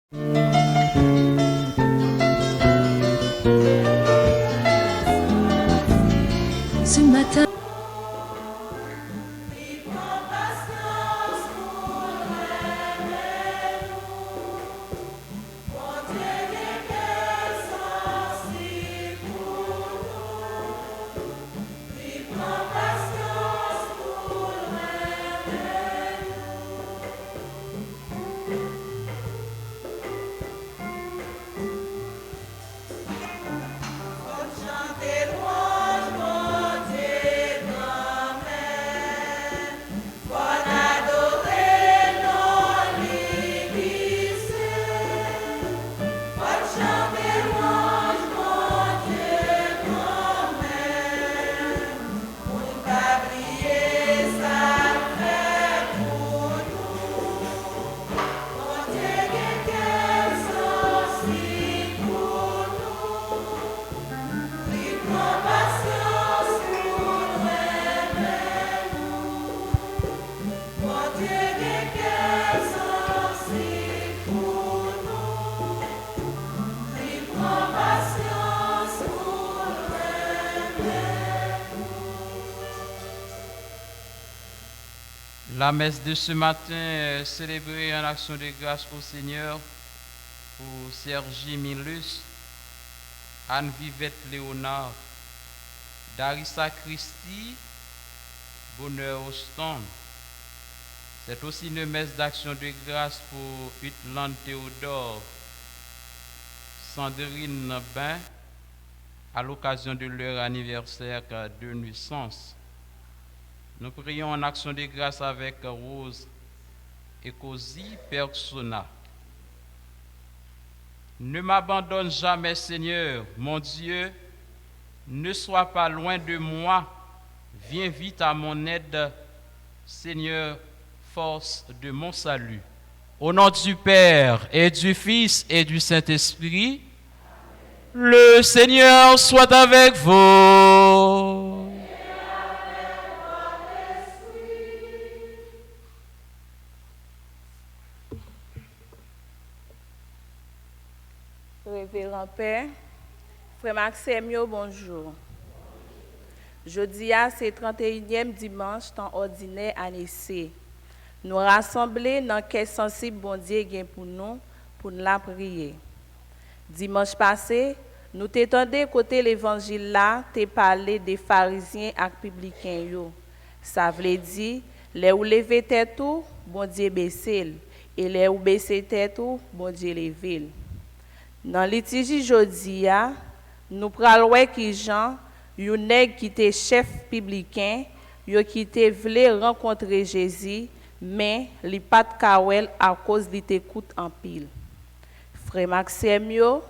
Ce matin, La messe de ce matin est célébrée en action de grâce au Seigneur pour Sergi Milus, Anne-Vivette Léonard, Darissa Christie, Bonheur Austin. C'est aussi une messe d'action de grâce pour Utland Théodore, Sandrine Bain, à l'occasion de leur anniversaire de naissance. Nous prions en action de grâce avec Rose et Cosi Persona. Ne m'abandonne jamais, Seigneur, mon Dieu, ne sois pas loin de moi, viens vite à mon aide, Seigneur, force de mon salut. Au nom du Père et du Fils et du Saint-Esprit, le Seigneur soit avec vous. Révérend Père, Frère Maxime, bonjour. Jeudi, c'est 31e dimanche, temps ordinaire année C. Nous rassemblés dans quel sensible bon Dieu gain pour nous la prier. Dimanche passé, nous t'étendons côté l'évangile là, t'es parlé des pharisiens et publicains yo. Ça veut dire, les ou lever tête tout, bon Dieu baisser, et les ou baisser tête tout, bon Dieu lever. Dans liturgie jodi, nous pral wè ki Jean, yon nèg qui était chef publicain, yo qui te vle rencontrer Jésus, mais li pat kawel à cause li te koute en pile. Frère Maxime yo,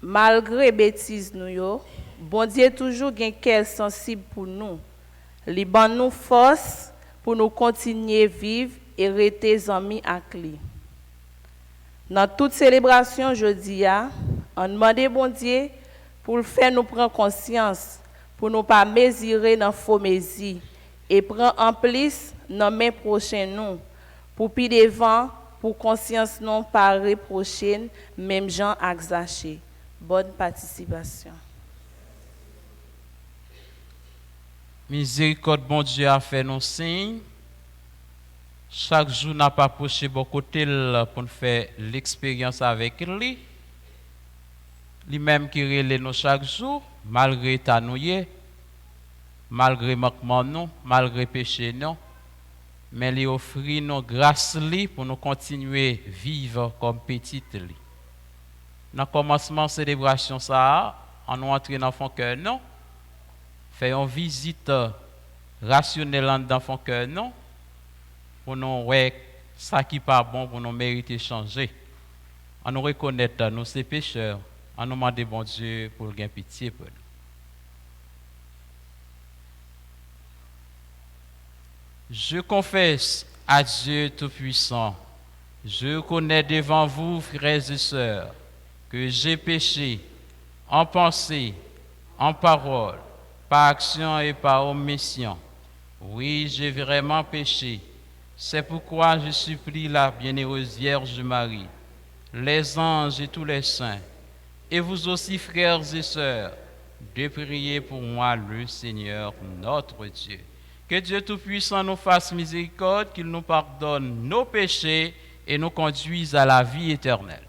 malgré bêtises nous yo, bon Dieu toujours gen cœur sensible pour nous. Li ban nous force pour nous continuer vivre et rester amis avec lui. Dans toute célébration jeudi, on demande bon Dieu pour le faire nous prendre conscience, pour nous pas mesurer dans faux mesures et prendre en plus dans main prochaine nous, pour puis devant, pour conscience non pas prochaine, même gens exagérés. Bonne participation. Miséricorde, bon Dieu, a fait nos signes. Chaque jour, n'a pas approché bon côté pour faire l'expérience avec lui. Lui-même qui relève nous chaque jour, malgré ta nouille, malgré manquement nous, malgré péché nous, mais lui offre nos grâce lui pour nous continuer à vivre comme petite lui. Dans le commencement de la célébration, ça, on nous entre dans son cœur, non? Fait une visite rationnelle dans son cœur, non? Pour nous voir ça qui n'est pas bon, pour nous mériter changer. On nous reconnaître nous ces pécheurs, on nous demande bon Dieu pour gagner pitié pour nous. Je confesse à Dieu Tout-Puissant, je reconnais devant vous, frères et sœurs, que j'ai péché en pensée, en parole, par action et par omission. Oui, j'ai vraiment péché. C'est pourquoi je supplie la bienheureuse Vierge Marie, les anges et tous les saints, et vous aussi, frères et sœurs, de prier pour moi, le Seigneur, notre Dieu. Que Dieu Tout-Puissant nous fasse miséricorde, qu'il nous pardonne nos péchés et nous conduise à la vie éternelle.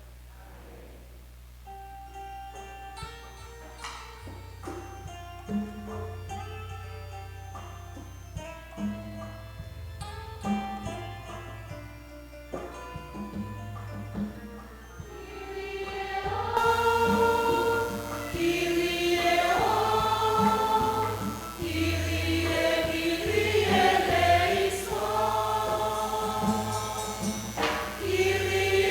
Kyrie,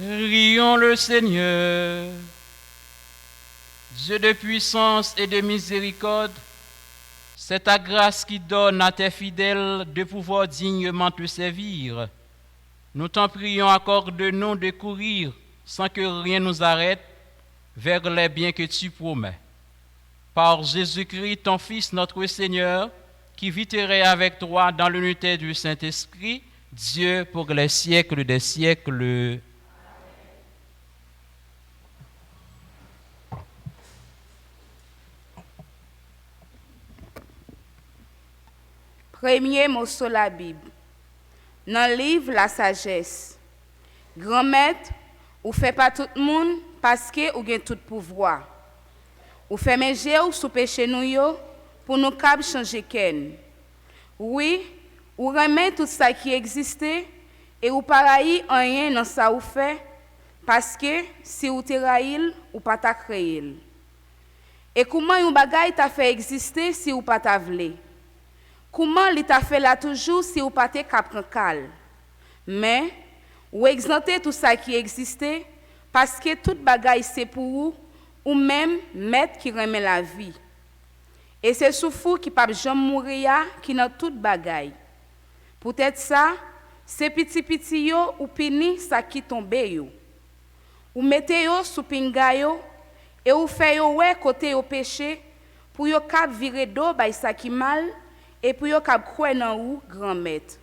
Prions le Seigneur. Dieu de puissance et de miséricorde, c'est ta grâce qui donne à tes fidèles de pouvoir dignement te servir. Nous t'en prions, accorde-nous de courir sans que rien nous arrête vers les biens que tu promets. Par Jésus-Christ, ton Fils, notre Seigneur, qui vit et règne avec toi dans l'unité du Saint-Esprit, Dieu pour les siècles des siècles. Premier mot sur la Bible. Dans le livre La Sagesse. Grand maître, ou fait pas tout le monde parce que ou gen tout pouvoir. Ou fait manger ou sous péché nous yo pour nous cap changer ken. Oui, ou remet tout ça qui existait et ou pareil rien dans ça ou fait parce que si ou te raïl ou pas ta créé. Et comment un bagay t'a fait exister si ou pas ta vle? Comment li t'a fait là toujours si ou pas te cap cal? Mais ou exempter tout ça qui existait parce que tout bagay c'est pour ou même maître qui remet la vie. Et c'est soufou qui pas jamais mourir qui dans toute bagay. Peut-être ça, c'est petit yo ou pini ça qui tombe yo. Ou mettez yo sous pinga yo et ou fait yo ouais côté yo péché pour yo cap virer do bay ça qui mal et pour yo cap croire dans ou grand maître.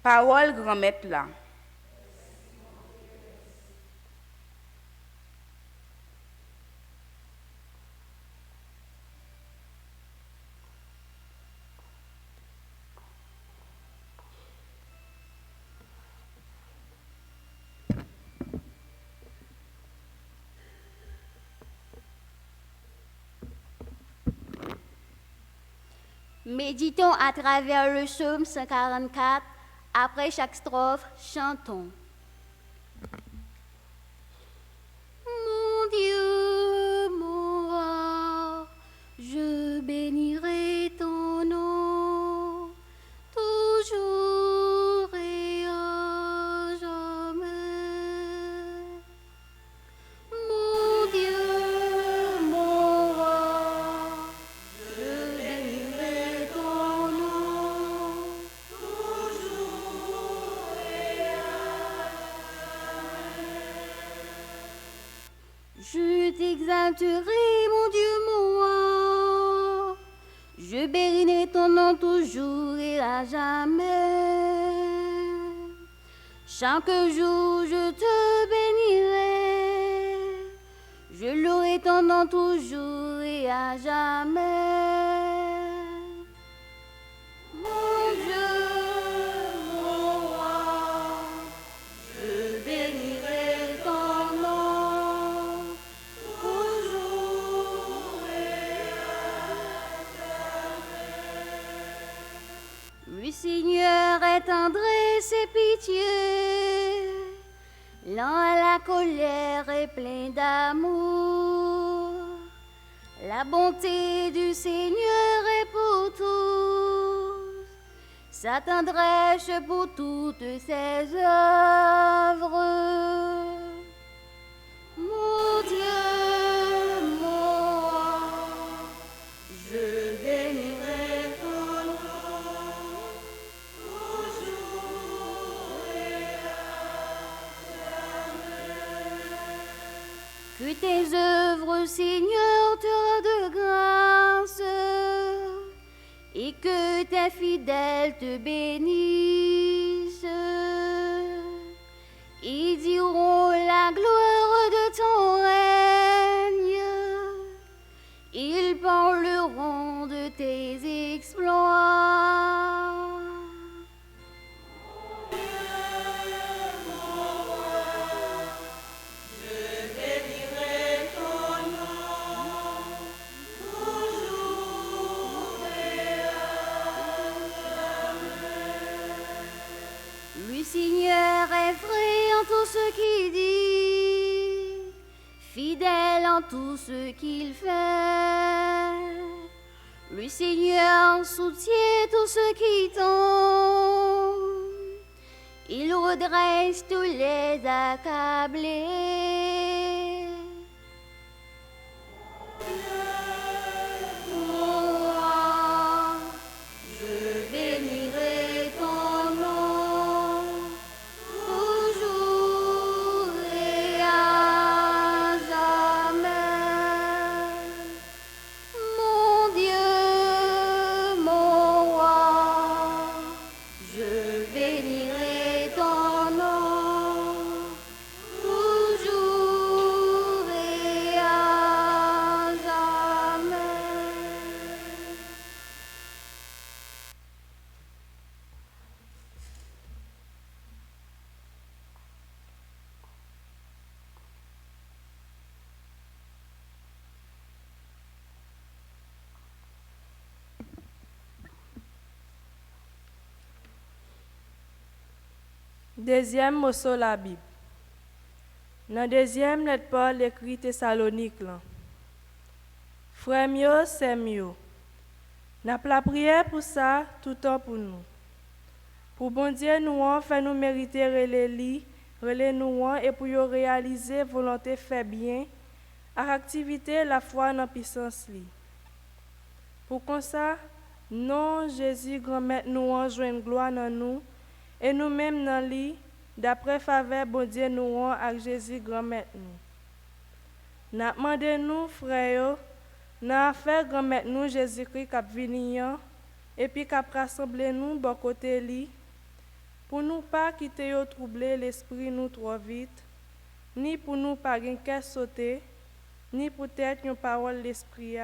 Parole grand maître là. Méditons à travers le psaume 144. Après chaque strophe, chantons. Mon Dieu, mon roi, je bénirai ton nom, toujours et à jamais. Mon Dieu, mon roi, je bénirai ton nom, toujours et à jamais. Je t'exalterai, mon Dieu, mon roi, je bénirai ton nom toujours et à jamais. Chaque jour je te bénirai, je louerai ton nom toujours et à jamais. Mon Dieu, mon roi, je bénirai ton nom, toujours et à jamais. Le Seigneur est tendresse et pitié, lent à la colère et plein d'amour. La bonté du Seigneur est pour tous, sa tendresse pour toutes ses œuvres. Mon Dieu, mon roi, je bénirai ton nom, toujours et à jamais. Que tes œuvres, Seigneur, te rendent grâce et que tes fidèles te bénissent. Ils diront la gloire de ton règne, ils parleront de tes exploits. Le Seigneur est vrai en tout ce qu'il dit, fidèle en tout ce qu'il fait. Le Seigneur soutient tout ce qui tombe, il voudrais-je tous les accabler. Moi, je bénirai ton nom, toujours et à jamais. Mon Dieu, mon roi, je bénirai ton nom, toujours et à jamais. Deuxième morceau la Bible. Dans deuxième lettre Paul écrit Thessalonique là. Frère mio, c'est mieux. N'a pas la prière pour ça tout temps pour nous. Pour bon Dieu nous en fait nous mériter relais nous en et pour y réaliser volonté fait bien à activité la foi dans puissance li. Pour comme ça non Jésus grand maître nous en joindre gloire dans nous et nous-mêmes dans lui, d'après faveur bon Dieu nous rend avec Jésus grand maître nous. N'a demandé nous frères, n'a fait grand maître nous Jésus-Christ cap venir et puis cap rassembler nous bon côté lui pour nous pas quitter yo troubler l'esprit nous trop vite, ni pour nous pas gen qu'à sauter, ni peut-être une parole l'esprit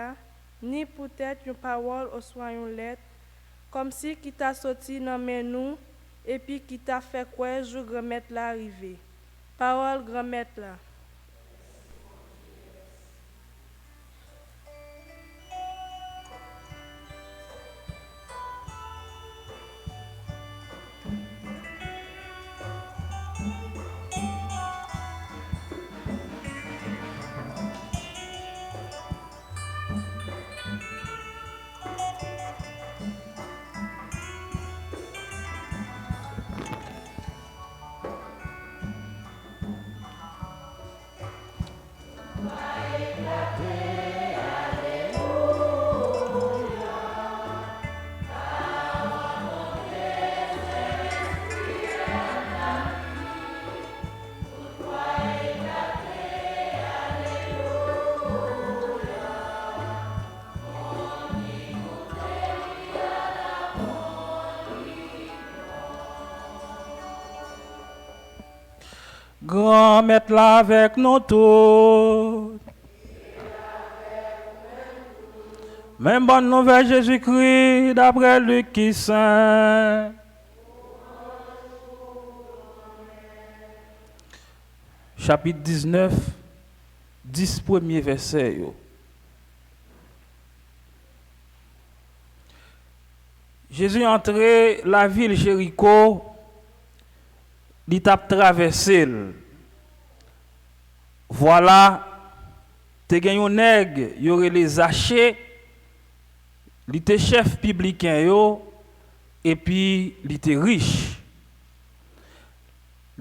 ni peut-être une parole au soin lettre comme si qui t'a sorti dans main nous et puis qui t'a fait quoi jour grand-maître là arrivé. Parole grand-maître là. Grand maître là avec nous tous. Même bonne nouvelle Jésus-Christ d'après Luc qui saint. Chapitre 19, 10 premiers versets. Jésus entré la ville Jéricho, il t'a traversé. Voilà, te gen yon nèg, y aurait les Zachée, il était chef publicain yo, et puis il était riche.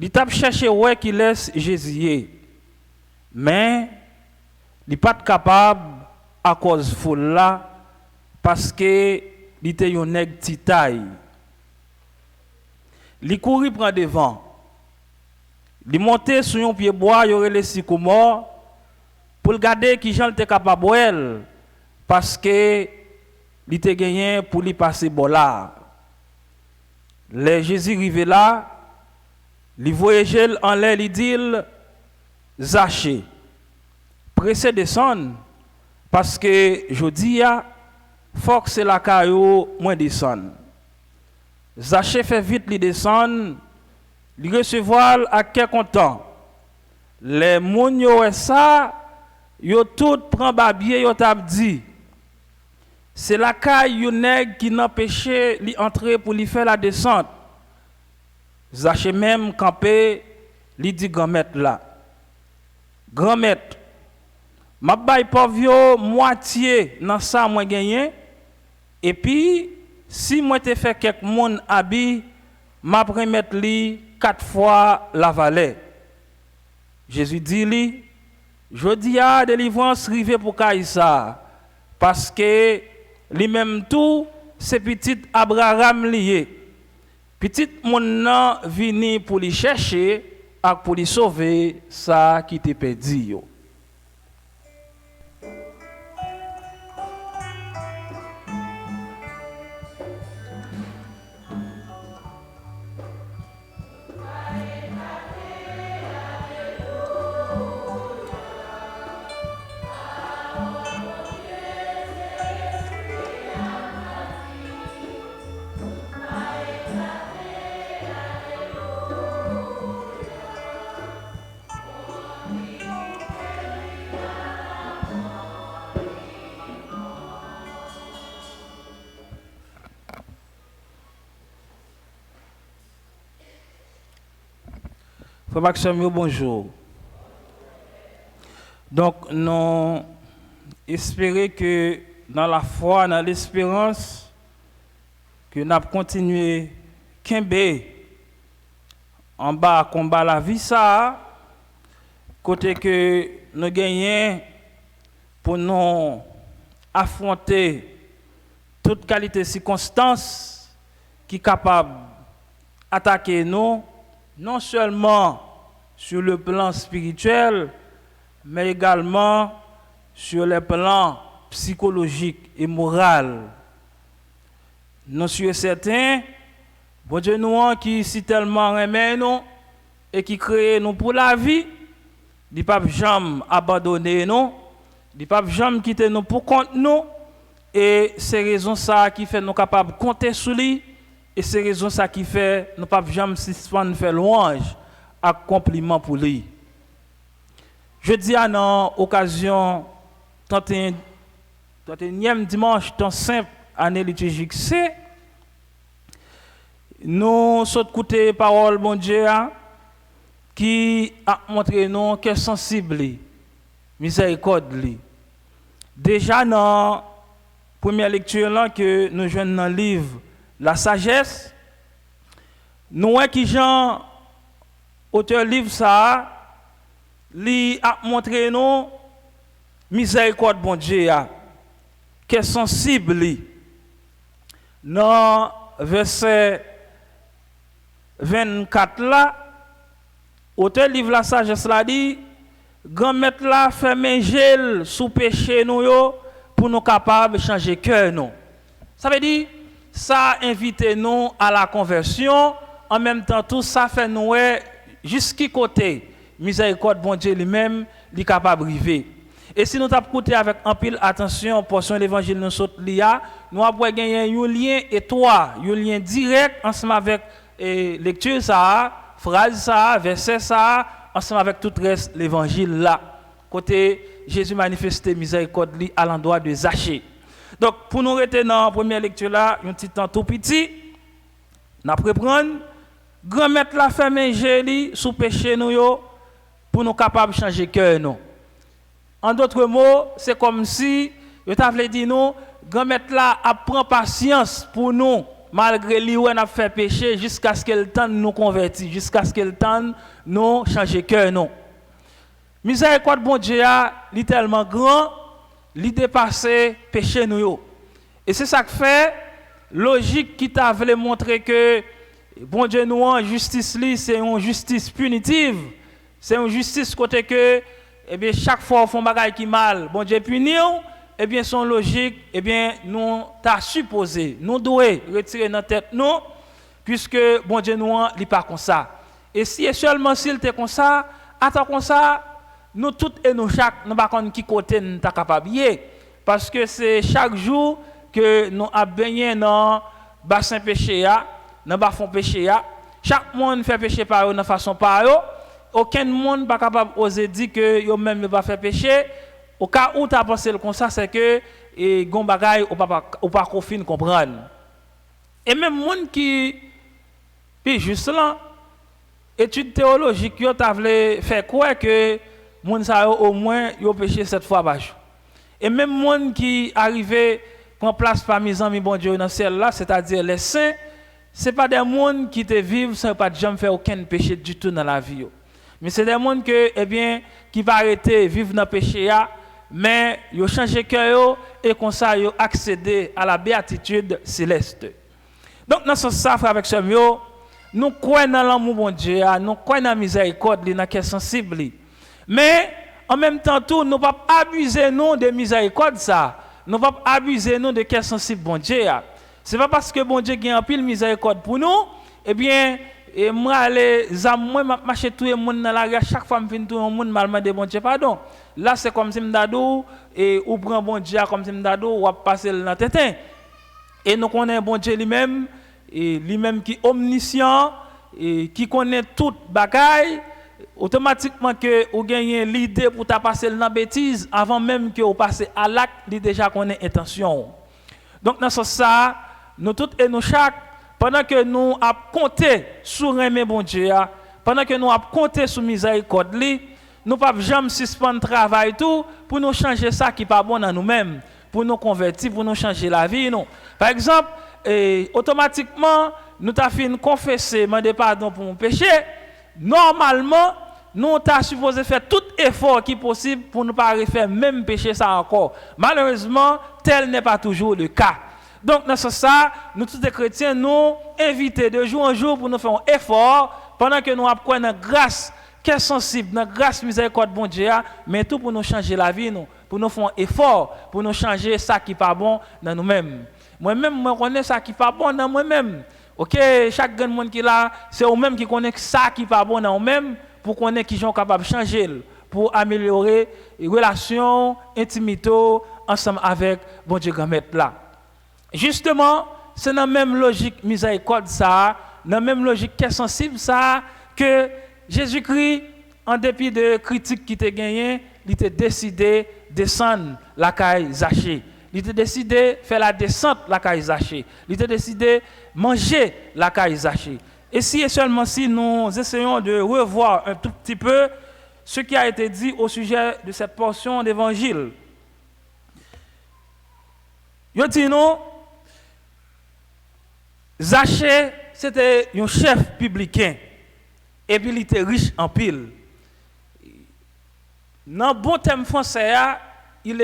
Il t'a cherché ouais qui laisse Jésus, mais il n'est pas capable à cause foule là, parce que il était yon nèg ti taille. Il courit prend devant. Il montait sur un pied bois, il y aurait les sycomores pour regarder qui Jean était capable de parce que il était gagné pour lui passer bola. Les Jésus arrivé là, il voyageait en l'air, il dit Zachée, pressé descendre parce que je dis faut que c'est la caillou moins descendre. Zachée fait vite lui descendre. Il recevoir à quel content. Les moun yo ça, yo tout prend babier yo t'a dit. C'est la caille yo nèg qui n'empêchait li entrer pour lui faire la descente. Zachée même campé, li dit grand-maître là. Grand-maître, m'a bay pauvre yo moitié dans ça moi gagné et puis si moi te fait quelques moun habit m'a remettre li 4 fois la vallée. Jésus dit lui, je dis à délivrance rive pour Kaïsa, parce que lui-même tout, c'est petit Abraham lié. Petit mon nan vini pour lui chercher et pour lui sauver ça qui te perdu yo. Frère Maxime, bonjour. Donc, nous espérons que dans la foi, dans l'espérance, que nous allons continuer Kembe en bas combat la vie ça, côté que nous gagnons pour nous affronter toute qualité de circonstances qui est capable d'attaquer nous, non seulement sur le plan spirituel, mais également sur le plan psychologique et moral. Nous sommes certains, bon Dieu nous qui si tellement aimé nous et qui crée nous pour la vie, il ne peut jamais abandonner nous, il ne peut jamais quitter nous pour compte nous, et c'est raison ça qui fait nous capables de compter sur lui. Et c'est raison ça qui fait nous pas jamais suspendre faire louange à compliment pour lui. Je dis à dans occasion 31e dimanche temps simple année liturgique C, nous sommes écouter parole bon Dieu qui a montré nous que sensible miséricorde li. Déjà dans première lecture là que nous joignons dans le livre La sagesse, nous voyons qui Jean, auteur livre ça, lui a montré nous miséricorde bon Dieu, qui est sensible. Dans verset 24 là, auteur livre La sagesse là dit, grand maître là fait gel sous péché nous yo pour nous capables de changer cœur nous. Ça veut dire ça invite nous à la conversion, en même temps tout ça fait nous jusqu'à côté miséricorde bon Dieu lui-même est capable de arriver. Et si nous t'avons écouté avec un pile attention portion de l'évangile nous saute lia, nous avons gagné un lien étroit, un lien direct ensemble avec lecture ça, phrase ça, verset ça, ensemble avec tout le reste l'évangile là. Côté Jésus manifesté miséricorde à l'endroit de Zachée. Donc, pour nous rester dans la première lecture là, un petit temps tout petit, nous reprendre, grand maître la fait manger sous péché nous yo, pour nous capables de changer cœur nous. En d'autres mots, c'est comme si, je t'avais dit nous, grand maître là prend patience pour nous, malgré lui où on a fait péché, jusqu'à ce qu'elle tente nous convertir, jusqu'à ce qu'elle tente nous changer cœur nous. Miséricorde bon Dieu est tellement grand, il dépasse péché nous. Et c'est ça que fait logique qui t'a voulu montrer que bon Dieu nous en justice c'est une justice punitive, c'est une justice côté que eh bien chaque fois on fait bagaille qui mal, bon Dieu punit, eh bien son logique, eh bien nous t'a supposé, nous devons retirer notre tête nous puisque bon Dieu nous en li pas comme ça. Et si seulement s'il était comme ça, attends comme ça, nous toutes et nous chaque, nous pas connait qui côté nous t'a capable parce que c'est chaque jour que nous a baigné dans bassin péché dans bas fond péché chaque monde fait péché par eux de façon par eux, aucun monde pas capable oser dire que yo même ne pas faire péché. Au cas où tu as pensé comme ça, c'est que gon bagay ou pas confine comprendre. Et même monde qui puis juste là étude théologique yo t'a voulu faire quoi que monde ça au moins yo péché 7 fois par jour. Et même monde qui arrivé prend place parmi les amis bon Dieu dans ciel là, c'est-à-dire les saints, c'est pas des gens qui te vivent sans pas jamais faire aucun péché du tout dans la vie. Mais c'est des gens que, eh bien, qui vont arrêter vivre dans le péché, mais ils ont changé cœur et comme ça, ils ont accédé à la béatitude céleste. Donc, dans ce sens, frère avec ce mot, nous croyons dans l'amour bon Dieu, nous croyons dans la miséricorde, dans la sensible. Mais, en même temps, tout, nous ne pouvons pas abuser nous de miséricorde, ça. Nous ne pouvons pas abuser nous de quel sensible bon Dieu. Ce n'est pas parce que bon Dieu a un pile miséricorde pour nous, eh bien, et moi, moi, marcher tout le monde dans la rue, chaque fois que je viens tout le monde, je demande bon Dieu pardon. Là, c'est comme si je me et ou prend bon Dieu comme si je me ou passer dans le tétin. Et nous connaissons bon Dieu lui-même, et lui-même qui est omniscient, et qui connaît toute bagaille, automatiquement que vous gagnez l'idée pour ta passer dans la bêtise, avant même que vous passez à l'acte, il déjà connaît intention. Donc dans ce sens, nous tous et nous chaque, pendant que nous avons compté sur aimer bon Dieu, pendant que nous avons compté sur miséricorde, nous ne pouvons jamais suspendre le travail tout pour nous changer ça qui n'est pas bon dans nous-mêmes, pour nous convertir, pour nous changer la vie. Non. Par exemple, automatiquement, nous avons fait confesser, demander pardon pour mon péché. Normalement, nous avons supposé faire tout effort qui est possible pour ne pas refaire même péché ça encore. Malheureusement, tel n'est pas toujours le cas. Donc, dans ce sens, nous tous les chrétiens, nous invités de jour en jour pour nous faire un effort pendant que nous apprenons la grâce qui est sensible, la grâce miséricorde bon Dieu, mais tout pour nous changer la vie, nous, pour nous faire un effort, pour nous changer ça qui n'est pas bon dans nous-mêmes. Moi-même, je connais ça qui n'est pas bon dans moi-même. Ok, chaque grand monde qui est là, c'est eux-mêmes qui connaissent ça qui n'est pas bon dans eux-mêmes pour connaître qui sont capables de changer, pour améliorer les relations, intimité ensemble avec bon Dieu grand maître là. Justement, c'est dans la même logique miséricorde ça, dans la même logique qui est sensible ça, que Jésus-Christ, en dépit de critiques qui étaient gagnées, il était décidé de descendre la caille Zachée. Il était décidé de faire la descente la caille Zachée. Il était décidé de manger la caille Zachée. Et si et seulement si nous essayons de revoir un tout petit peu ce qui a été dit au sujet de cette portion d'évangile. Yo dit non, Zachée, c'était un chef publicain. Et puis il était riche en pile. Dans le bon terme français, il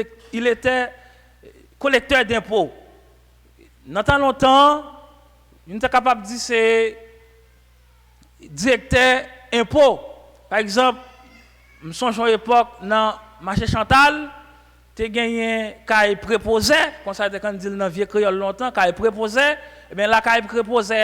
était collecteur d'impôts. Dans tant longtemps, il était capable de dire c'est directeur impôts. Par exemple, je me souviens à l'époque, dans le marché Chantal, tu as gagné un préposé, comme ça, quand on dit dans le vieux créole longtemps, un préposé, et bien là, un préposé,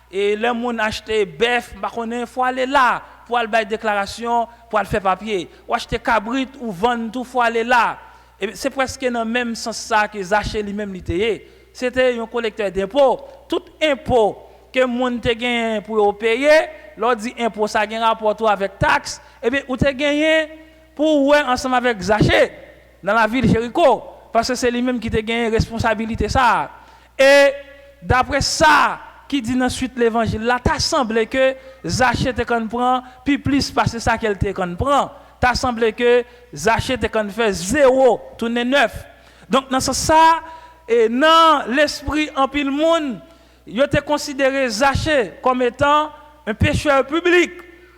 et les gens achetaient bœuf, il faut aller là pour aller faire déclaration, pour aller faire papier. Ou acheter cabrit ou vendre tout, il faut aller là. Et c'est presque dans le même sens ça que Zachée lui-même l'était. C'était un collecteur d'impôts. Tout impôt que les gens ont gagné pour payer, leur dit impôt, ça a un rapport avec taxe, et bien, vous avez gagné pour ouais ensemble avec Zachée dans la ville de Jéricho, parce que c'est lui-même qui a gagné responsabilité ça. Et d'après ça, qui dit ensuite l'évangile, là, t'as semblé que Zachée te qu'on prend, puis plus parce que ça qu'elle te qu'on prend. T'as semblé que Zachée te qu'on fait 0, tourner 9. Donc, dans ce ça, et dans l'esprit en pile monde, il a considéré Zachée comme étant un pécheur public.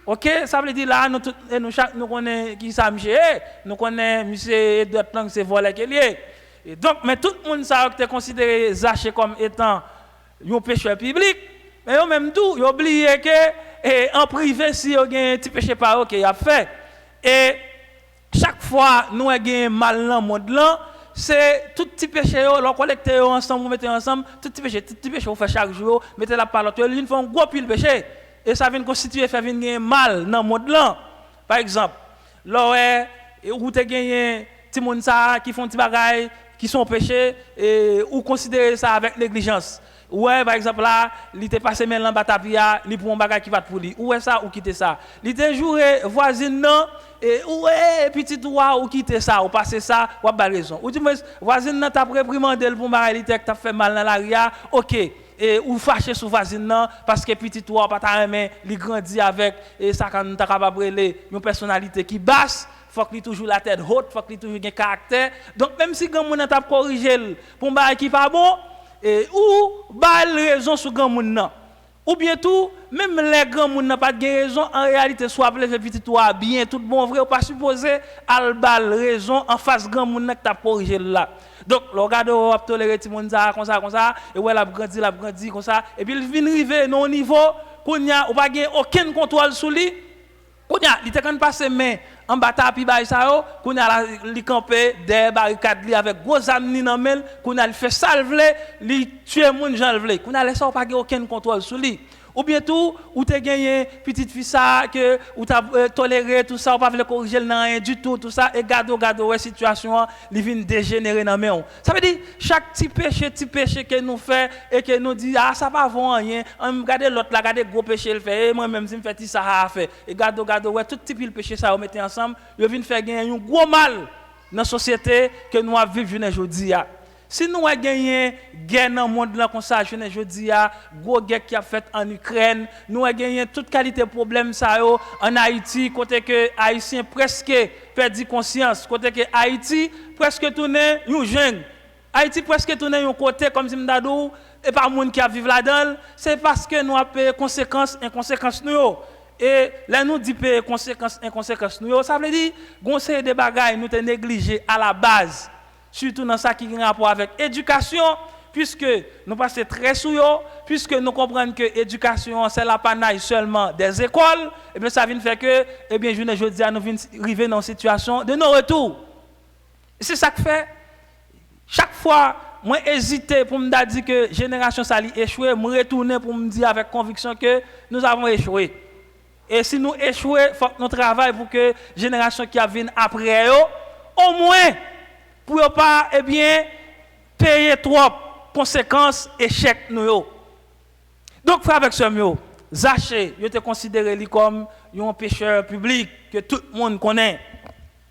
Ok, ça veut dire là, nous connaissons qui ça, nous connaissons monsieur d'autres langues, c'est volé qu'il est. Et donc, mais tout le monde ça a considéré Zachée comme étant un pécheur public, mais en même temps, ils ont oublié que en privé, si vous avez un petit péché par ok, il a fait. Et chaque fois, nous avons mal dans le monde là, c'est tout petit péché, on collecte ensemble, vous mettez ensemble, tout petit péché, vous faites chaque jour, mettez la parole, ils font un gros pile péché. Et ça vient constituer, faire venir mal dans le monde là. Par exemple, là, où tu as gagné des gens qui font des bagailles, qui sont péchés, et ou considérer ça avec négligence. Ouais, par exemple, là, il était passé maintenant dans Batapia, il prend un bagage qui va pour lui. Où est ça ou quitter ça? Il était joué voisine non, et ouais, petit toi ou quitter ça, ou passer ça, ou pas raison. Ou tu me voisine non, t'as réprimandé pour bagage, il t'a fait mal dans l'arrière, ok. Et ou fâché sur voisine non, parce que petit toi, pas ta main, il grandit avec, et ça, quand t'as capable de une personnalité qui basse, faut qu'il toujours la tête haute, faut qu'il toujours un caractère. Donc, même si grand monde t'a corrigé pour un bagage qui pas bon, et ou bal raison sur grand monde non. Ou bien tout, même les grands moun n'a pas de raison, en réalité, soit lever petit toi bien, tout bon vrai, ou pas supposé, al bal raison en face grand moun n'a t'a corrigé là. Donc, le regarde, on va tolérer tout le monde comme ça, et ouais, la grandi comme ça, et puis il vient arriver non niveau, qu'on y a, ou pas aucun contrôle sur lui, qu'on y a, il te quand passer main en bataille puis bail ça yo, qu'on y a li camper des barricades li avec gros âmes dans main, qu'on a fait salver, li tuer moun Jean vle, qu'on a laissé pas aucun contrôle sur lui. Ou bien tout, ou tu as gagné petite fille ça, que ou tu as toléré tout ça, ou pas voulu corriger non rien du tout ça, et gado, ouais, situation, li vient dégénérer dans main. Ça veut dire, chaque petit péché que nous fait, et que nous dit, ah, ça va pas rien, on regarde l'autre là, regarde gros péché le fait, et moi-même, si je fais ça, à faire. Et gado, ouais, tout petit péché ça, on mettait ensemble, ils viennent faire gagner un gros mal dans la société que nous vivons aujourd'hui. Si nous avons gagné guerre dans le monde comme ça, je dis gros guerre qui a fait en Ukraine, nous avons gagné toute qualité de problème ça en Haïti, côté que Haïtien presque perdu conscience, côté que Haïti presque tourné un jeune. Haïti presque tourné un côté comme si m'dadou et pas monde qui a vivre là-dedans, c'est parce que nous avons payé inconséquences nous. Et là nous dit payer inconséquences nous, ça veut dire qu'on sait des bagages nous te négligé à la base. Surtout dans ça qui a rapport avec l'éducation, puisque nous passons très sous puisque nous comprenons que l'éducation c'est l'apanage seulement des écoles, et bien ça vient faire que, eh bien je dis à nous arriver dans une situation de non-retour. C'est ça que fait. Chaque fois, moi hésiter pour me dire que la génération ça a échoué, me retourner pour me dire avec conviction que nous avons échoué. Et si nous échouons, il faut que nous travaillons pour que la génération qui vient après, au moins, pour ne pas payer trop conséquences échec nous. Donc frère avec ce mot, Zaché, je te considéré comme un pécheur public que tout le monde connaît.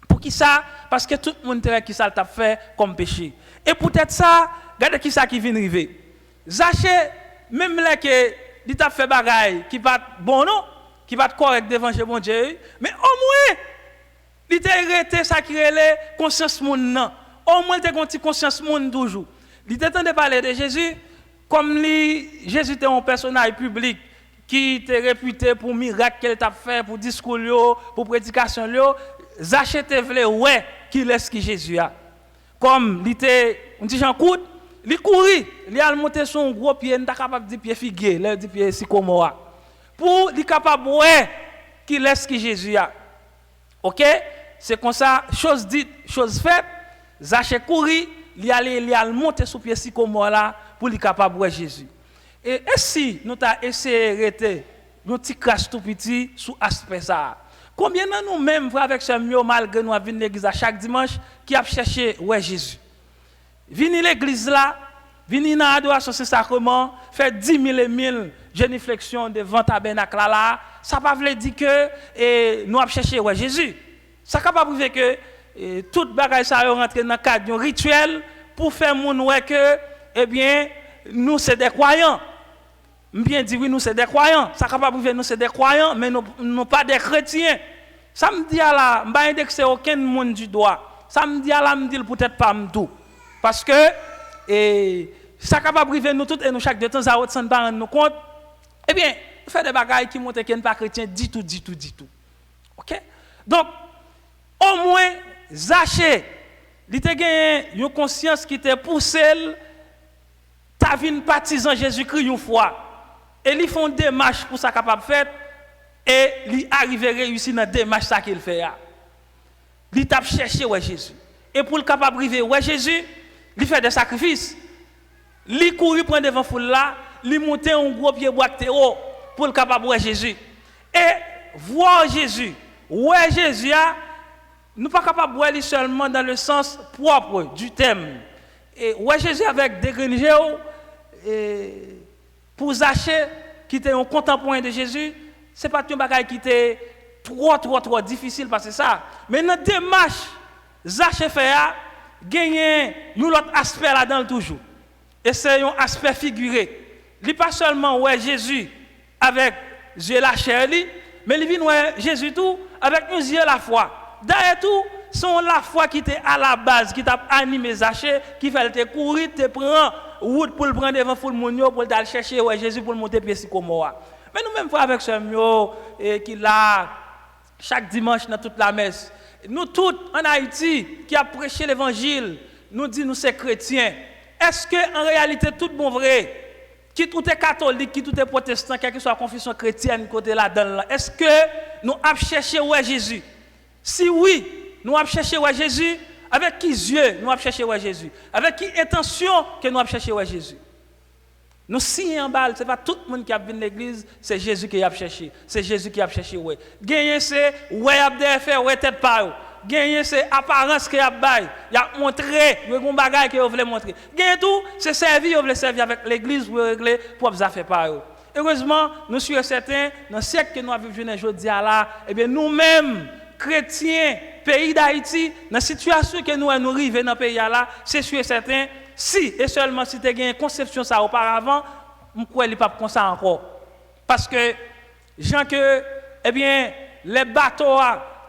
Pour qui ça? Parce que tout le monde sait qui ça t'a fait comme péché. Et peut-être ça, regardez qui ça qui vient arriver. Zaché, même là que il t'a fait bagaille qui pas bon non, qui pas correct devant chez bon Dieu, mais au moins il t'a arrêté ça qui relève conscience moun nan. Au moins, tu as une conscience monde toujours. Il était temps de parler de Jésus, comme Jésus était un personnage public qui était réputé pour miracle qu'il a fait, pour discours, pour prédication. Zaché te vle ouais qui laisse qui Jésus a. Comme il était un petit Jean Coude, il courit, il a monté son gros pied, il n'est pas capable de dire pied figuier, il dit pied sycomore. Pour il capable ouais qui laisse qui Jésus a. OK? C'est comme ça, chose dite, chose faite. Zaché courit, il a monté sous pied sycomore là pour lui capable voir Jésus. Et si nous avons essayé d'arrêter nos petits crash tout petit sous aspect ça. Combien de nous-mêmes, avec ce mieux, malgré nous, venons à l'église à chaque dimanche, qui a cherché ouais Jésus. Venez à l'église là, venez dans l'adoration Saint-Sacrement, faire 10 000 et 1000 génuflexions devant le tabernacle là, ça ne veut pas dire que nous avons cherché ouais Jésus. Ça ne veut pas dire que toute bagaille ça rentre dans le cadre d'un rituel pour faire mon ouais que eh bien nous c'est des croyants. Bien dit oui nous c'est des croyants. Ça capable dire nous c'est des croyants mais nous pas des chrétiens. Ça me dit là, m'pa indexer aucun monde du doigt. Ça me dit là me dit peut-être pas tout parce que ça capable priver nous toutes et nous chaque de temps à autre sans pas rendre nous compte. Eh bien, faire des bagailles qui montrent qu'il n'est pas chrétien du tout. OK? Donc au moins Zaché, il a gagné une conscience qui était poussée, ta vie partisan Jésus-Christ une fois. Et ils font des démarches pour ça capable faire et il arrive à réussir dans des démarches ça qu'il fait. Il t'a cherché ouais Jésus. Et pour le capable arriver ouais Jésus, il fait des sacrifices. Il courir prendre devant foule là, il monter un gros pied boîte pour le capable ouais Jésus. Et voir Jésus, ouais Jésus nous ne sommes pas capables de voir seulement dans le sens propre du thème. Et ouais Jésus avec des grenouilles pour Zaché, qui était un contemporain de Jésus, ce n'est pas un bagage qui était trop difficile parce que ça. Mais dans la démarche, Zaché fait gagner un autre aspect là-dedans toujours. Et c'est un aspect figuré. Il n'est pas seulement ouais Jésus avec Dieu la chair, mais il vient ouais Jésus tout avec un yeux la foi. Derrière tout, c'est la foi qui était à la base, qui t'a animé Zaché, qui fait te courir, te prendre route pour le prendre devant foule moun yo pour aller chercher ouais Jésus pour monter pied sycomore. Mais nous même frères avec ce yo qui là chaque dimanche dans toute la messe. Nous tous en Haïti qui a prêché l'évangile, nous dit nous c'est chrétiens. Est-ce que en réalité tout bon vrai qui tout est catholique, qui tout est protestant, quelle que soit la confession chrétienne côté là-dedans, est-ce que nous avons cherché où est Jésus? Si oui, nous avons cherché où est Jésus, avec qui yeux nous avons cherché où est Jésus? Avec qui intention que nous avons cherché où est Jésus? Nous signons en balle, ce n'est pas tout le monde qui a venu à l'église, c'est Jésus qui a cherché. C'est Jésus qui a cherché où est. Gagner c'est où est abdé faire, où est tête pas. Gagner c'est apparence qu'il a bail, il a montré, il y a un bagage qu'il veut montrer. Gagner tout, c'est servir, il veut servir avec l'église pour régler propres affaires par eux. Heureusement, nous sommes certains dans le siècle que nous avons vécu aujourd'hui là, eh bien nous-mêmes chrétiens, pays d'Haïti, dans la situation que nous arrivons dans le pays là, c'est sûr et certain, si et seulement si tu as une conception ça auparavant, je crois qu'il n'y a pas comme ça encore. Parce que, gens que, eh bien, les bateaux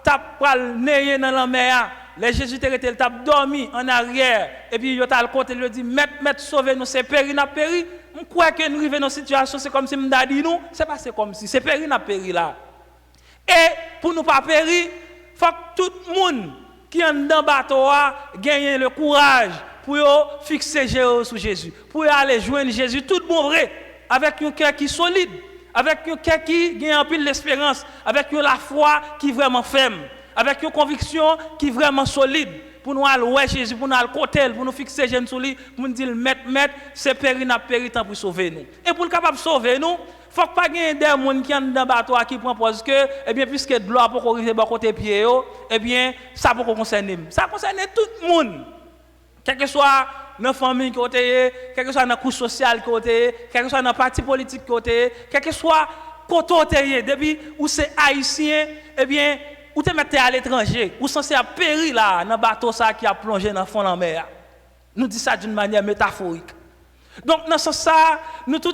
tap pral neye dans la mer, les Jésus étaient tap dormi en arrière, et puis il a le côté lui dit, Maître, sauvez-nous, c'est péri n'a péri. Je crois que nous arrivons dans une situation, c'est comme si nous avons dit nous, c'est pas comme si, c'est péri n'a péri là. Et pour nous pas périr, il faut que tout le monde qui est dans le bateau gagne le courage pour fixer sur Jésus, pour aller joindre Jésus, tout bon vrai, avec un cœur qui est solide, avec un cœur qui gagne un peu l'espérance, avec la foi qui est vraiment ferme, avec une conviction qui est vraiment solide, pour nous aller ouais Jésus, pour nous aller côté, pour nous fixer Jésus sur lui, pour nous dire, maître, c'est péri n'a péri tant pour sauver nous. Et pour le capable de sauver nous, faut pas gagner des gens qui sont dans le bateau qui prend parce que eh bien puisque de l'eau pour arriver à côté pied eh bien ça peut concerner ça concerne tout le monde quel que soit dans famille côté quel que soit dans couche sociale côté quel que soit dans parti politique côté quel que soit côté depuis où c'est haïtien eh bien ou te mettre à l'étranger ou censé périr là dans bateau ça qui a plongé dans fond de la mer nous dit ça d'une manière métaphorique. Donc dans ce sens ça nous tous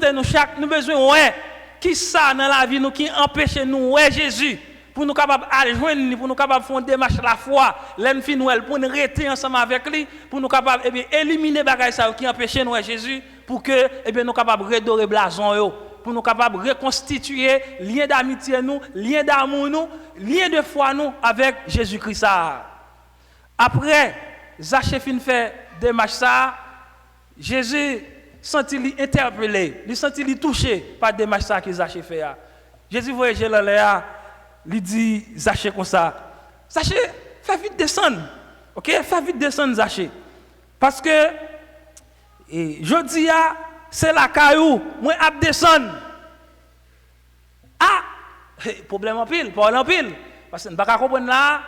nous besoin ouais qui ça dans la vie nous qui empêche nous ouais Jésus pour nous capable aller joindre pour nous capable faire une démarche la foi l'aime fin nous pour nous rester ensemble avec lui pour nous capable eh bien éliminer bagay ça qui empêche nous ouais Jésus pour que eh bien nous capable redorer blason yo pour nous capable reconstituer lien d'amitié nous lien d'amour nous lien de foi nous avec Jésus-Christ ça. Après Zachée fin fait démarche ça Jésus senti interpellé, il senti touché par des démarche ça que Zachée fait. Jésus voyait là, il dit Zachée comme ça. Zachée, fais vite descendre. OK, fais vite descendre Zachée. Parce que je dis c'est la caillou, moi à descendre. Ah, problème en pile, pas en pile. Parce que nous pas comprendre là,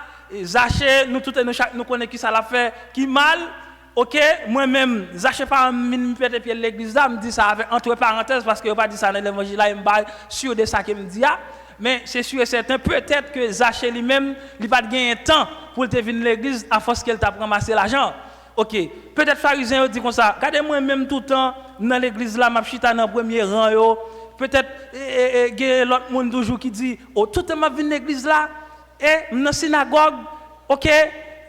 Zachée nous tous nous connaissons qui ça l'a fait qui mal. OK, moi-même, Zachée pas me péter pied l'église là, me dit ça avec entre parenthèses parce que pas dit ça dans l'évangile là, il me parle sur de ça qu'il me dit mais c'est sûr et certain peut-être que Zachée lui-même, il pas gagner temps pour te venir l'église à force qu'elle t'a ramasser l'argent. OK, peut-être pharisien dit comme ça, regardez moi même tout le temps dans l'église là, m'a chita dans premier rang yo, peut-être l'autre monde toujours qui dit oh tout le temps m'a venir l'église là et dans synagogue. OK,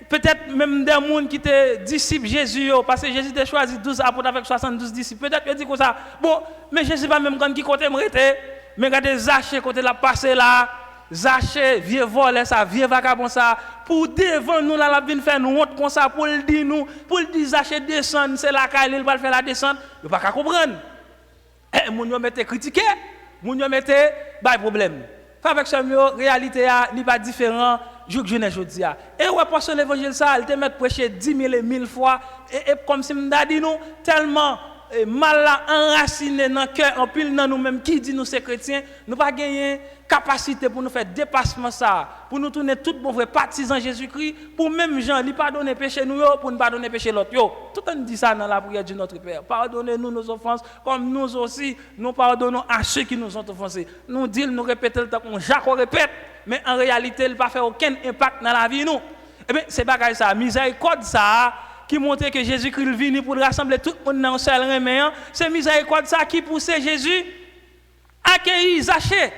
peut-être même des gens qui étaient disciples Jésus, parce que Jésus a choisi 12 apôtres avec 72 disciples. Peut-être qu'ils disent comme ça, bon, mais Jésus pas même quand qui côté m'arrêter, mais regardez Zachée côté la passé là, Zachée vieux voler ça, vieux vagabond ça, pour devant nous là la vinn faire nous honte comme ça pour le dire nous, pour le dire Zachée descendre, c'est la caille il va faire la descente, il pas comprendre. Eh moun yo mette critiquer, moun yo mette ba problème. Avec ce réalité n'est pas différent jour que je ne dis. Et ouais parce que l'évangile ça, il te met prêcher 10 000 et 1000 fois et comme si m'da dit nous tellement mal enraciné dans cœur en pile dans nous-mêmes qui dit nous c'est chrétiens, nous pas gagner capacité pour nous faire dépassement ça, pour nous tourner tout bon vrai partisans Jésus-Christ, pour même gens lui pardonner péché nous pour ne pardonner péché l'autre yo. Tout on dit ça dans la prière de notre Père. Pardonnez-nous nos offenses comme nous aussi nous pardonnons à ceux qui nous ont offensés. Nous dit nous répéter le temps qu'on Jacques répète, mais en réalité il pas fait aucun impact dans la vie nous. Eh bien c'est bagaille ça, miséricorde ça qui montre que Jésus-Christ est venu pour rassembler tout le monde dans un seul remédiant, c'est miséricorde ça qui pousse Jésus à accueillir Zachée.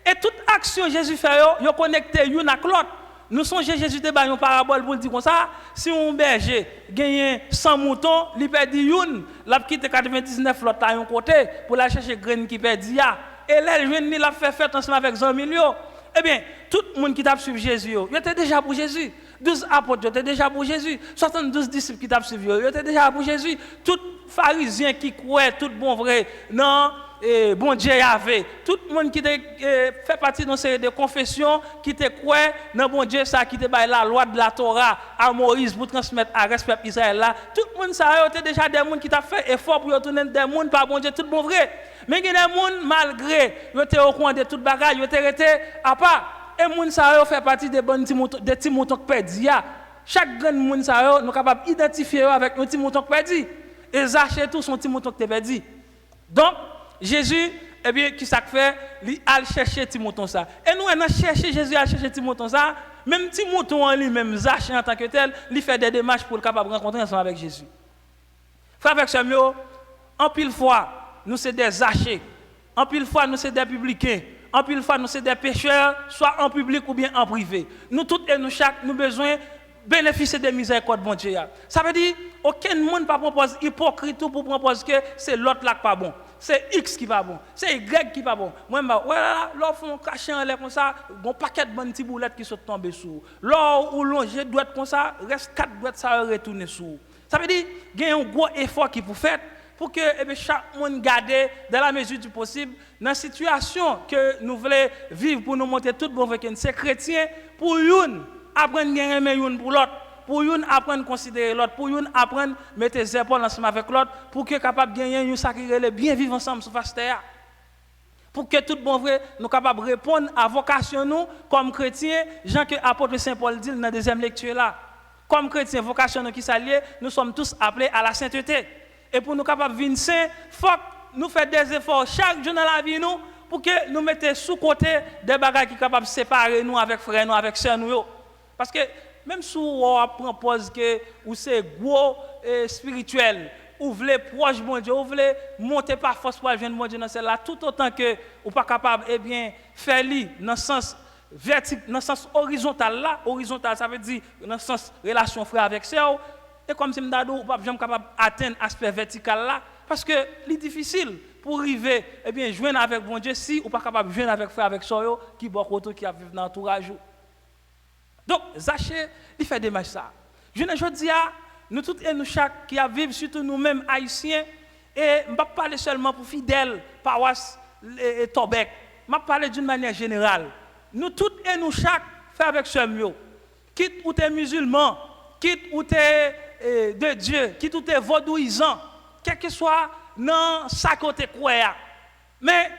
Et toute action Jésus fait, il connecté une à l'autre nous songeons Jésus te ba une parabole pour dire comme ça, si un berger gagne 100 moutons, il perd une, l'a quitte 99 l'autre à un côté pour aller chercher graine qui perdu ya. Et là jeune ni l'a fait fête ensemble avec 100 millions. Eh bien, tout le monde qui t'a suivi Jésus, il était déjà pour Jésus. 12 apôtres étaient déjà pour Jésus. 72 disciples qui t'a suivi, ils étaient déjà pour Jésus. Tout pharisien qui croit, tout bon vrai, non, bon Dieu avait. Tout le monde qui fait partie d'une série de confessions, qui te croit, non, bon Dieu, ça, qui te baille la loi de la Torah à Moïse pour transmettre à respect Israël là. Tout le monde, ça, était déjà des gens qui t'a fait effort pour retourner des gens par bon Dieu, tout bon vrai. Mais il y a des gens, malgré, ils étaient au coin de toute bagaille, ils étaient restés à part. Et les gens ça fait partie des petits moutons qui perdus. Chaque grand monde ça nous sommes capables d'identifier avec nos petits moutons qui perdus. Et Zachée tout son petit mouton qui perdu. Donc Jésus, eh bien, qui ça fait? Il a cherché petit mouton ça. Et nous on a cherché Jésus à chercher petit mouton ça. Même petit mouton en lui-même, Zachée en tant que tel, il fait des démarches pour le capable rencontrer ensemble avec Jésus. Frère avec ce mot, en pile fois, nous sommes des Zachées. En pile fois, nous sommes des publicains. En pile fois, nous sommes des pécheurs, soit en public ou bien en privé. Nous tous et nous chaque, nous besoin bénéficier des miséricordes bon Dieu. Ça veut dire, aucun monde ne propose hypocrite pour proposer que c'est l'autre là qui pas bon. C'est X qui pas bon. C'est Y qui pas bon. Moi, voilà, là, font cacher en l'air comme ça, un paquet de bonnes petites boulettes qui sont tombées sous. Là où longer doit être comme ça, reste 4 doigts ça retourner sous. Ça veut dire, il y a un gros effort qui pour faire pour que chaque monde garde dans la mesure du possible dans la situation que nous voulons vivre pour nous montrer tout bon avec c'est chrétien pour une apprendre à aimer une pour l'autre, pour une apprendre à considérer l'autre, pour une apprendre à mettre les épaules ensemble avec l'autre, pour que capable de gagner une sacrée bien vivre ensemble sur face terre. Pour que tout bon vrai nous capable de répondre à vocation nous comme chrétiens, Jean que apôtre Saint Paul dit dans la deuxième lecture là. Comme chrétiens, vocation nous qui s'allie, nous sommes tous appelés à la sainteté. Et pour nous capables de venir saints, il faut que nous fassions des efforts chaque jour dans la vie nous pour que nous mettions sous côté des bagages qui sont capables de séparer nous avec frères nous, avec sœurs nous. Parce que même si on propose que ou c'est gros spirituel, ou voulez proche bon Dieu, ou voulez monter par force pour joindre bon Dieu dans celle-là, tout autant que ou pas capable faire li dans le sens vertical, dans le sens horizontal là, horizontal ça veut dire dans le sens relation frère avec sœur. Et comme si je ne suis pas capable d'atteindre l'aspect vertical là, parce que c'est difficile pour arriver, joindre avec bon Dieu si ou pas capable de joindre avec frère, avec soeur, qui est côté, qui a vécu dans l'entourage. Donc, Zachée, il fait des matchs ça. Je dis à nous tous et nous chaque qui a vécu, surtout nous-mêmes haïtiens, et je ne vais pas parler seulement pour fidèles, paroisse et Tobec, je vais parler d'une manière générale. Nous tous et nous chaque, faire avec ce mieux. Quitte ou t'es musulman, quitte ou t'es de Dieu, quitte ou t'es vaudouisant, quel que soit dans sa côté croire. Mais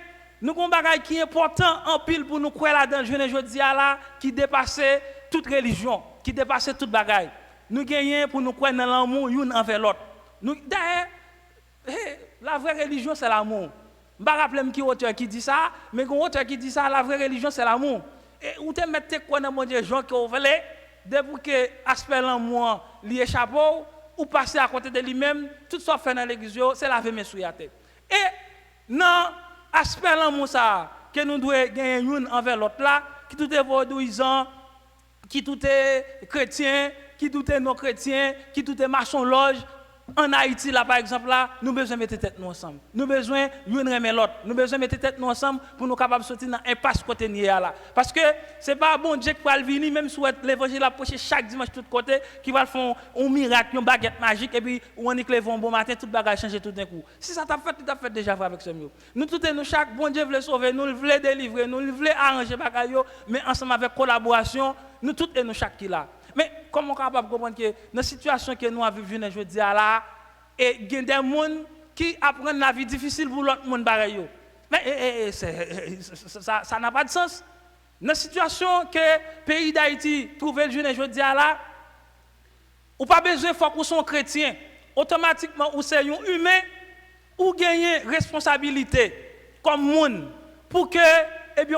nous avons un bagage qui est important en pile pour nous croire là-dedans, je dis là, qui dépasse toute religion, qui dépasse toute bagaille. Nous gagnons pour nous croire dans l'amour l'un envers l'autre. D'ailleurs, la vraie religion c'est l'amour. Je ne me rappelle pas qui est auteur qui dit ça, mais un auteur qui dit ça, la vraie religion c'est l'amour. Et où te mettez quoi dans mon Dieu, gens qui ont volé, depuis que l'aspect l'amour lui échappe, ou passer à côté de lui-même, tout ce qu'on fait dans l'église, c'est laver mes souliers à tête. Et dans l'aspect l'amour ça, que nous devons gagner l'un envers l'autre là, qui tout est vaudouisant, qui tout est chrétien, qui tout est non chrétien, qui tout est maçon loge. En Haïti, là, par exemple, là, nous avons besoin de mettre tête nous ensemble. Nous avons besoin de remettre l'autre. Nous avons besoin de mettre tête nous ensemble pour nous capables de sortir dans l'impasse côté là. Parce que ce n'est pas bon Dieu qui va venir, même si l'évangile a prêché chaque dimanche de tous côtés, qui va faire un miracle, une baguette magique, et puis on est levé un bon matin, tout bagage change tout d'un coup. Si ça t'a fait, tu as fait déjà avec ce mieux. Nous tous et nous, chaque bon Dieu veut sauver, nous voulons délivrer, nous voulons arranger bagage, mais ensemble avec collaboration, nous tous et nous chaque qui là. Mais comment on est capable de comprendre que dans la situation que nous avons vécue, je dis là, et il y a des gens qui apprennent la vie difficile pour l'autre monde pareil. Mais ça n'a pas de sens. Dans la situation que le pays d'Haïti trouve le jeune, je dis là, ou pas besoin faut qu'on soit chrétien. Automatiquement, ou c'est un humain, ou gagner responsabilité comme monde pour que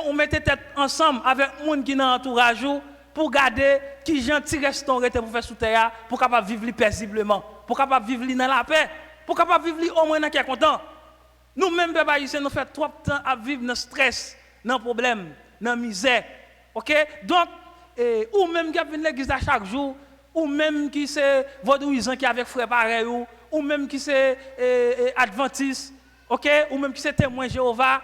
on mette tête ensemble avec les gens qui sont dans l'entourage pour garder qui gentil restaurant pour faire sous terre pour capable vivre paisiblement, pour capable vivre dans la paix, pour capable vivre au moins dans qui est content. Nous même peuple haïtien nous fait trop de temps à vivre dans stress, dans problème, dans misère. OK? Donc ou même qui a venu l'église à chaque jour, ou même qui c'est vaudouisant qui avec frère pareil, ou même qui c'est adventiste, ok, ou même qui c'est témoin Jéhovah.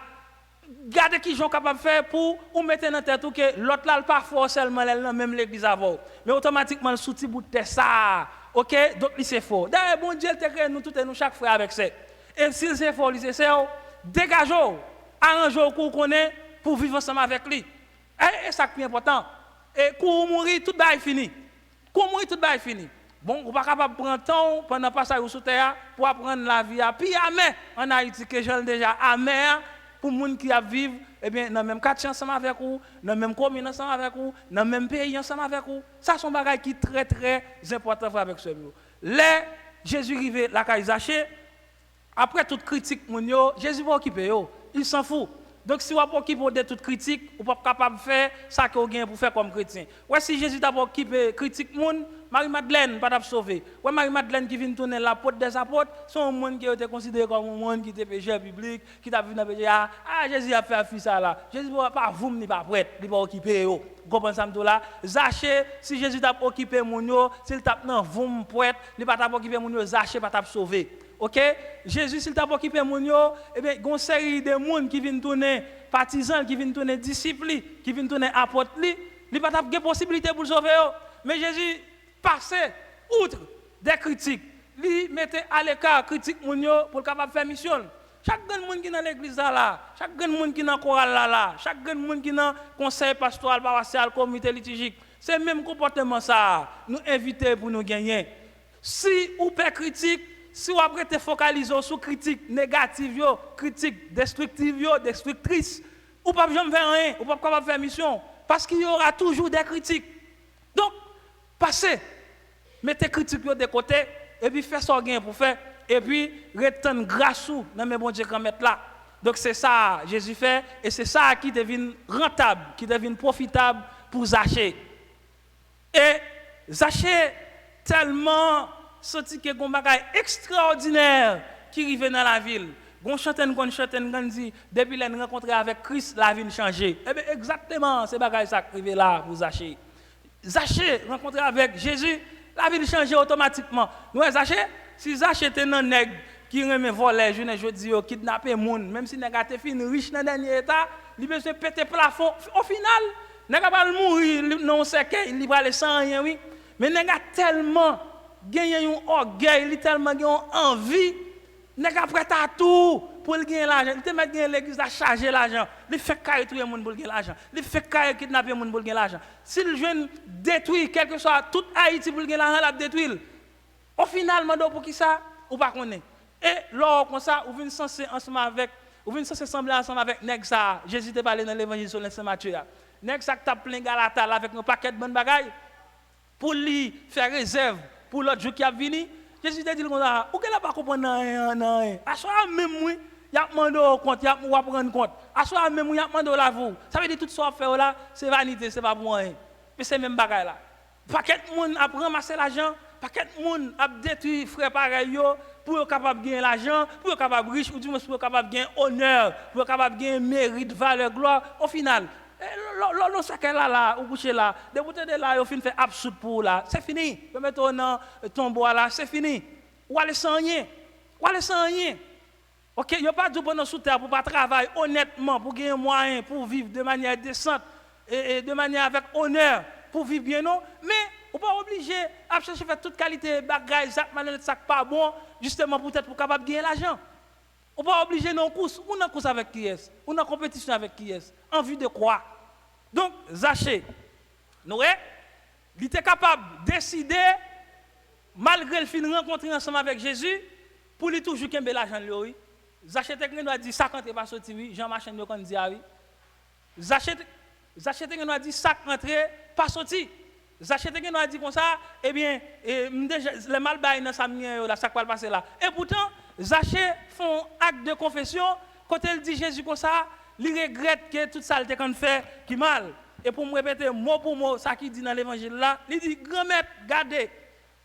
Gardez qui sont capables de faire pour ou mettre dans la tête que l'autre là parfois seulement dans même l'église avant. Mais automatiquement le sous-petit bout de ça. OK? Donc c'est faux. D'ailleurs bon Dieu te crée nous tout et nous chaque frère avec ça. Et si c'est faux, c'est ça, dégagez-vous. Arrangez-vous qu'on connaît pour vivre ensemble avec lui. Et ça qui est important. Et quand mourir tout est fini. Quand mourir tout est fini. Bon, vous pas capable de prendre temps pendant passage sous terre pour apprendre la vie à puis amer en Haïti que j'ai déjà amer. Pour les gens qui vivent dans le même quartier ensemble avec vous, dans la même commune ensemble avec vous, dans le même pays ensemble avec vous. Ça, sont des choses qui sont très, très importantes avec ce mot. Là, Jésus arrive à la Zaché, après toute critique, Jésus va occuper. Il s'en fout. Donc, si vous n'avez pas occupé de toute critique, vous n'êtes pas capable de faire ça que vous avez pour faire comme chrétien. Ouais, si Jésus n'a pas occupé critique, Marie-Madeleine pas sauver. Ouais, Marie-Madeleine qui vient tourner l'apôtre des apôtres, c'est un monde qui a été considéré comme un monde qui était pécheur public, qui t'a vu dans le péché. Ah, Jésus a fait ça là. Jésus n'a pas vous, ni pas prêtre, il va occuper. Vous comprenez ça là? Zaché, si Jésus t'a occupé mon yo, s'il t'a non vous prêtre, il pas t'a occupé mon yo, Zaché pas t'a sauver. OK? Jésus s'il t'a occupé mon yo, eh bien, il y a une série de monde qui viennent tourner partisans, qui viennent tourner disciples, qui viennent tourner apôtres, il pas t'a de possibilité pour sauver. Mais Jésus passait outre des critiques. Il mettait à l'écart critique mon yo pour capable faire mission. Chaque monde qui dans l'église là, chaque monde qui dans chorale là, chaque monde qui dans conseil pastoral, paroissial, comité liturgique, c'est même comportement ça. Nous inviter pour nous gagner. Si ou pas critique, si vous après te focaliser sur critique négative, critique destructive, destructrice, ou pas jamais faire rien, ou pas capable faire mission, parce qu'il y aura toujours des critiques. Donc, passez, mettez critiques de côté, et puis faites ce qu'il pour faire, et puis retenez grâce dans mes bons dieux qu'on met là. Donc c'est ça Jésus fait, et c'est ça qui devient rentable, qui devient profitable pour Zaché. Et Zaché tellement senti que un bagage extraordinaire qui arrive dans la ville. Gon chanten dit depuis les rencontré avec Christ la vie changé. Eh bien exactement c'est bagage ça arrivé là pour Zaché. Zaché rencontré avec Jésus, la vie changé automatiquement. Nous Zaché, si Zaché était un nègre qui remet voler, je dis kidnapper monde, même si nèg a été fin riche dans dernier état, il besoin péter plafond. Au final, nèg a pas mourir non c'est que il va aller sans rien oui, mais nèg a tellement gagner un orgueil, il tellement gagner envie, n'est pas prêt à tout pour gagner l'argent. Il te met gagner l'église à charger l'argent. Il fait carrer tout le monde pour gagner l'argent. Il fait carrer kidnapper le monde pour gagner l'argent. S'il jeune détruit quelque chose, tout Haïti pour gagner l'argent, il détruit. Au final, pour qui ça ou pas connaît. Et lors comme ça, vous venez censé ensemble avec, vous venez censé sembler ensemble avec nèg ça. Jésus te parlé dans l'évangile sur Saint Matthieu. Nèg ça t'a plein Galata avec un paquet de bonnes bagailles pour lui faire réserve. Pour l'autre jour qui a venu, Jésus te dit comme ça, ou qu'elle n'a pas compris non. À soi même moi, il a demandé au compte, il a prendre compte. À soi même moi, il a demandé au lavo. Ça veut dire tout ça faire là, c'est vanité, c'est pas pour rien. Mais c'est même bagaille là. Paquet de monde a ramassé l'argent, paquet de monde a détruit frère pareil yo pour être capable de gagner l'argent, pour être capable riche ou du moins pour être capable de gagner honneur, pour être capable de gagner mérite, valeur, gloire au final. L'on sait qu'elle là, ou couché là, de bouteilles de là, au fin fait absurde pour là, c'est fini. Vous mettez dans tombeau là, c'est fini. Ou aller sans rien. Ou aller sans rien. OK, il n'y a pas de bonheur sous terre pour pas travailler honnêtement, pour gagner moyen, pour vivre de manière décente et de manière avec honneur, pour vivre bien non, mais on pas obligé à chercher faire toute qualité bagaille, ça pas bon, justement peut-être pour capable de gagner l'argent. On pas obligé non course, ou non course avec qui est, ou non compétition avec qui est, en vue de quoi. Donc Zaché, il était capable de décider, malgré le fin de rencontrer ensemble avec Jésus, pour lui toujours qu'il y ait l'argent de lui. Zaché doit dire ça quand il va sortir, oui. Jean Marchand doit dire oui. Zaché doit dire ça quand il pas sorti. Zaché doit dire comme ça, eh bien, les mal bail dans sa mien, ça va passer là. Et pourtant, Zaché font acte de confession, quand il dit Jésus comme ça, il regrette que toute ça qu'on fait qui mal. Et pour me répéter mot pour mot ça qui dit dans l'évangile là, il dit grand maître, regardez,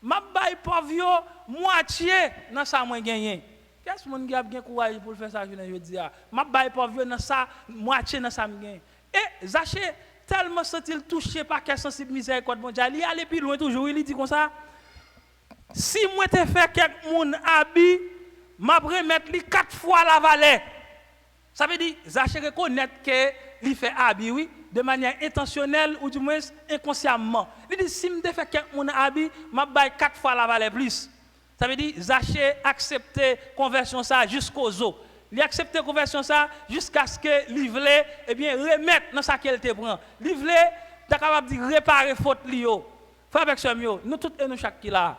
m'a bail pavio moitié dans ça moi gagné. Qu'est-ce monde qui a bien courage pour faire ça je dis m'a bail pavio dans ça moitié dans ça me gagné. Et Zaché tellement senti touché par quelle sensible miséricorde bon Dieu. Il allait plus loin toujours, il dit comme ça. Si moi te fait quelques moun habit, m'a remettre lui 4 fois la vallée. Ça veut dire Zaché reconnaître que il fait habit oui, de manière intentionnelle ou du moins inconsciemment. Il dit si me te fait quelques moun habit, m'a bail 4 fois la vallée plus. Ça veut dire Zaché accepter conversion ça jusqu'aux os. Il accepte la conversion ça jusqu'à ce que l'ivlé eh bien remettre dans ça qu'elle te prend. L'ivlé t'es capable de réparer faute lio. Frère avec ce mieux, nous tous et nous chaque qui là.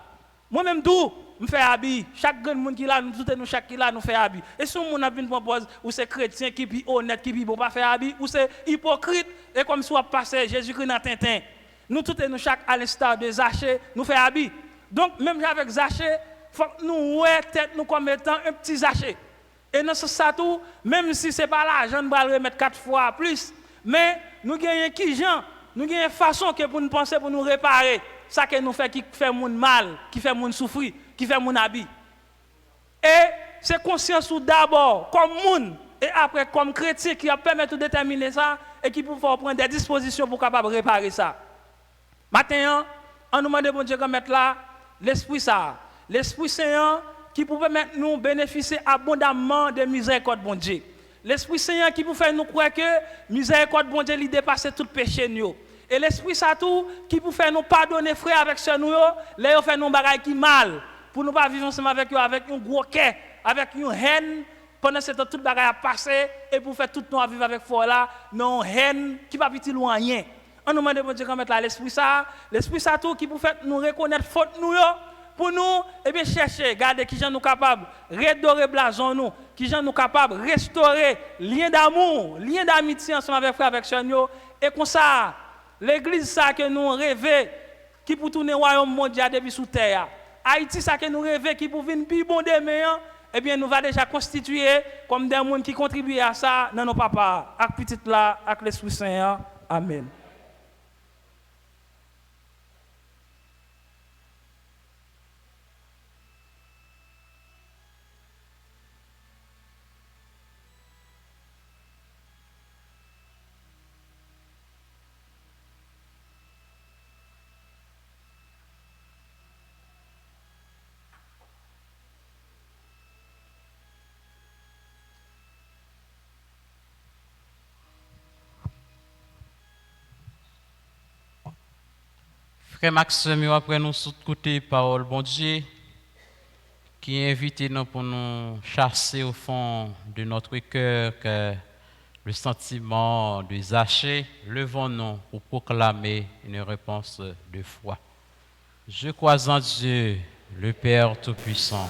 Moi même tout, me fait habit. Chaque grand monde qui là, nous tous et nous chaque qui là nous fait habit. Et si on a vinn propose ou c'est chrétien qui est honnête qui peut pas faire habit ou c'est hypocrite et comme soit passé Jésus-Christ dans Tintin. Nous tous et nous chaque à l'instar de Zaché nous fait habit. Donc même avec Zaché, faut que nous ouais tête nous comme étant un petit Zaché. Et dans ce sens tout, même si ce n'est pas l'argent, nous allons remettre 4 fois plus. Mais nous gagnons qui gens, nous gagnons façon que pour nous penser, pour nous réparer. Ça que nous fait qui fait mon mal, qui fait mon souffrir, qui fait mon habit. Et c'est conscience d'abord comme monde et après comme chrétien qui a permis de déterminer ça et qui peut prendre des dispositions pour capable réparer ça. Maintenant, on nous demande bon Dieu de mettre là l'esprit ça, l'esprit saint qui peut permettre nous bénéficier abondamment de miséricorde bon Dieu. L'Esprit Saint qui peut faire nous croire que miséricorde bon Dieu lui dépasse tout péché nous. Et l'Esprit Saint tout qui peut faire nous pardonner frère avec ce nous là fait nous bagaille qui mal pour nous pas vivre ensemble avec eux avec un gros cœur, avec une haine pendant ce temps toute bagaille a passé et pour faire tout nous à vivre avec foi là non haine qui pas petit loin rien. On nous demande bon Dieu de mettre là l'Esprit Saint tout qui peut faire nous reconnaître faute nous pour nous, eh bien, chercher, garder qui nous capables, redorer blason nous, qui nous capables, restaurer lien d'amour, lien d'amitié ensemble avec frère, avec soeur nous, et comme ça, l'église ça que nous rêvons, qui pour tourner le royaume mondial depuis sous terre, Haïti ça que nous rêvons, qui pour venir plus bon demain, eh bien, nous va déjà constituer comme des gens qui contribuent à ça dans nos papas, avec petit là, avec l'Esprit Saint. Amen. Frère Maxime, après nous écouter parole bon Dieu, qui invite nous pour nous chasser au fond de notre cœur que le sentiment de Zaché, levons-nous pour proclamer une réponse de foi. Je crois en Dieu, le Père Tout-Puissant.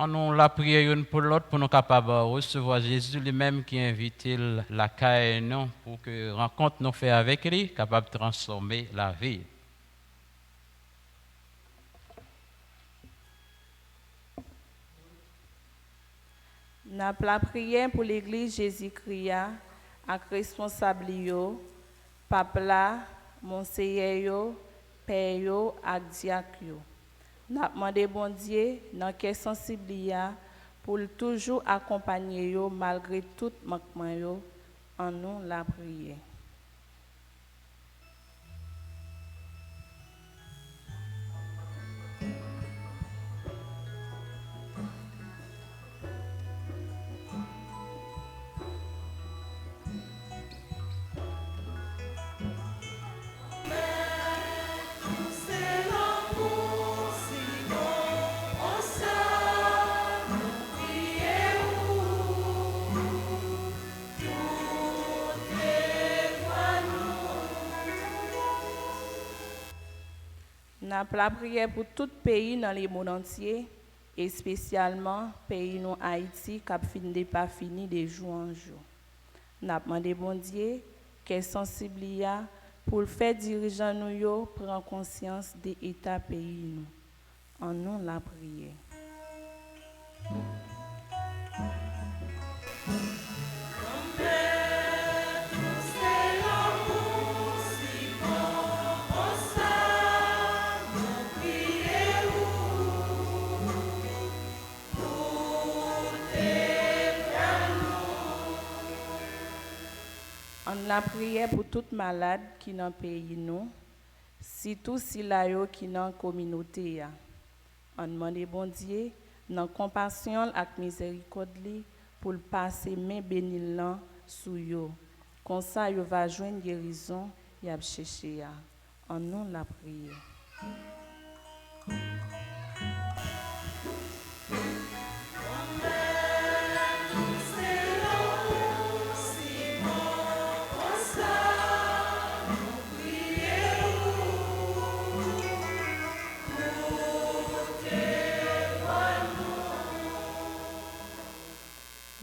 On nous la prière une pour l'autre pour nous capables de recevoir Jésus lui-même qui invite la caille non pour que rencontre nous fait avec lui capable de transformer la vie. N'a la prière pour l'église Jésus-Christ avec responsable yo, papa, monseigneur, père yo, ak diacre yo. N'a demandé bon Dieu dans quelle sensibilité pour toujours accompagner yo malgré tout manquement yo en nous la prière. Yeah. N'a la prière pour tout pays dans le monde entier et spécialement pays nous Haïti qui a fini pas fini de jour en jour. N'a demandé bon Dieu qu'elle sensible pour le faire dirigeant nous yo prendre conscience des états pays nous. En nous la prière. On la prière pour toutes malades qui dans le pays nous, surtout si la yo qui dans la communauté ya. On demande bon Dieu dans compassion et miséricorde li pour le passer main béni lan sou yo. Comme ça yo va joindre guérison y a cherché ya. En nous la prière.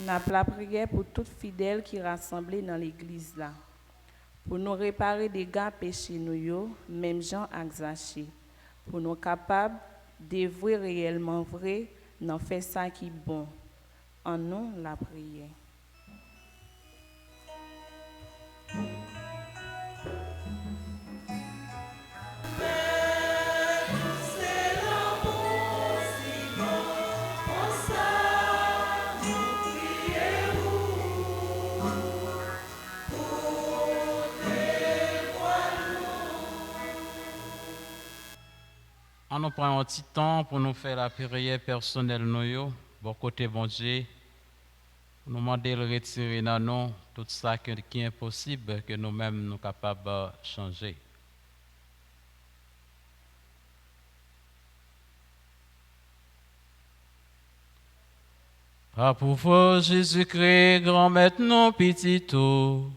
N'a la prière pour toutes fidèles qui rassemblés dans l'église là. Pour nous réparer des dégâts péchés nous yo, même Jean Axaché. Pour nous capables d'œuvrer réellement vrai, d'en faire ça qui est bon. En nous la prière. On nous prend un petit temps pour nous faire la prière personnelle nous, bon côté bon Dieu, pour nous demander de retirer dans nous tout ça qui est impossible que nous-mêmes nous capables de changer. Par pouvoir Jésus-Christ, grand maître non petit tout,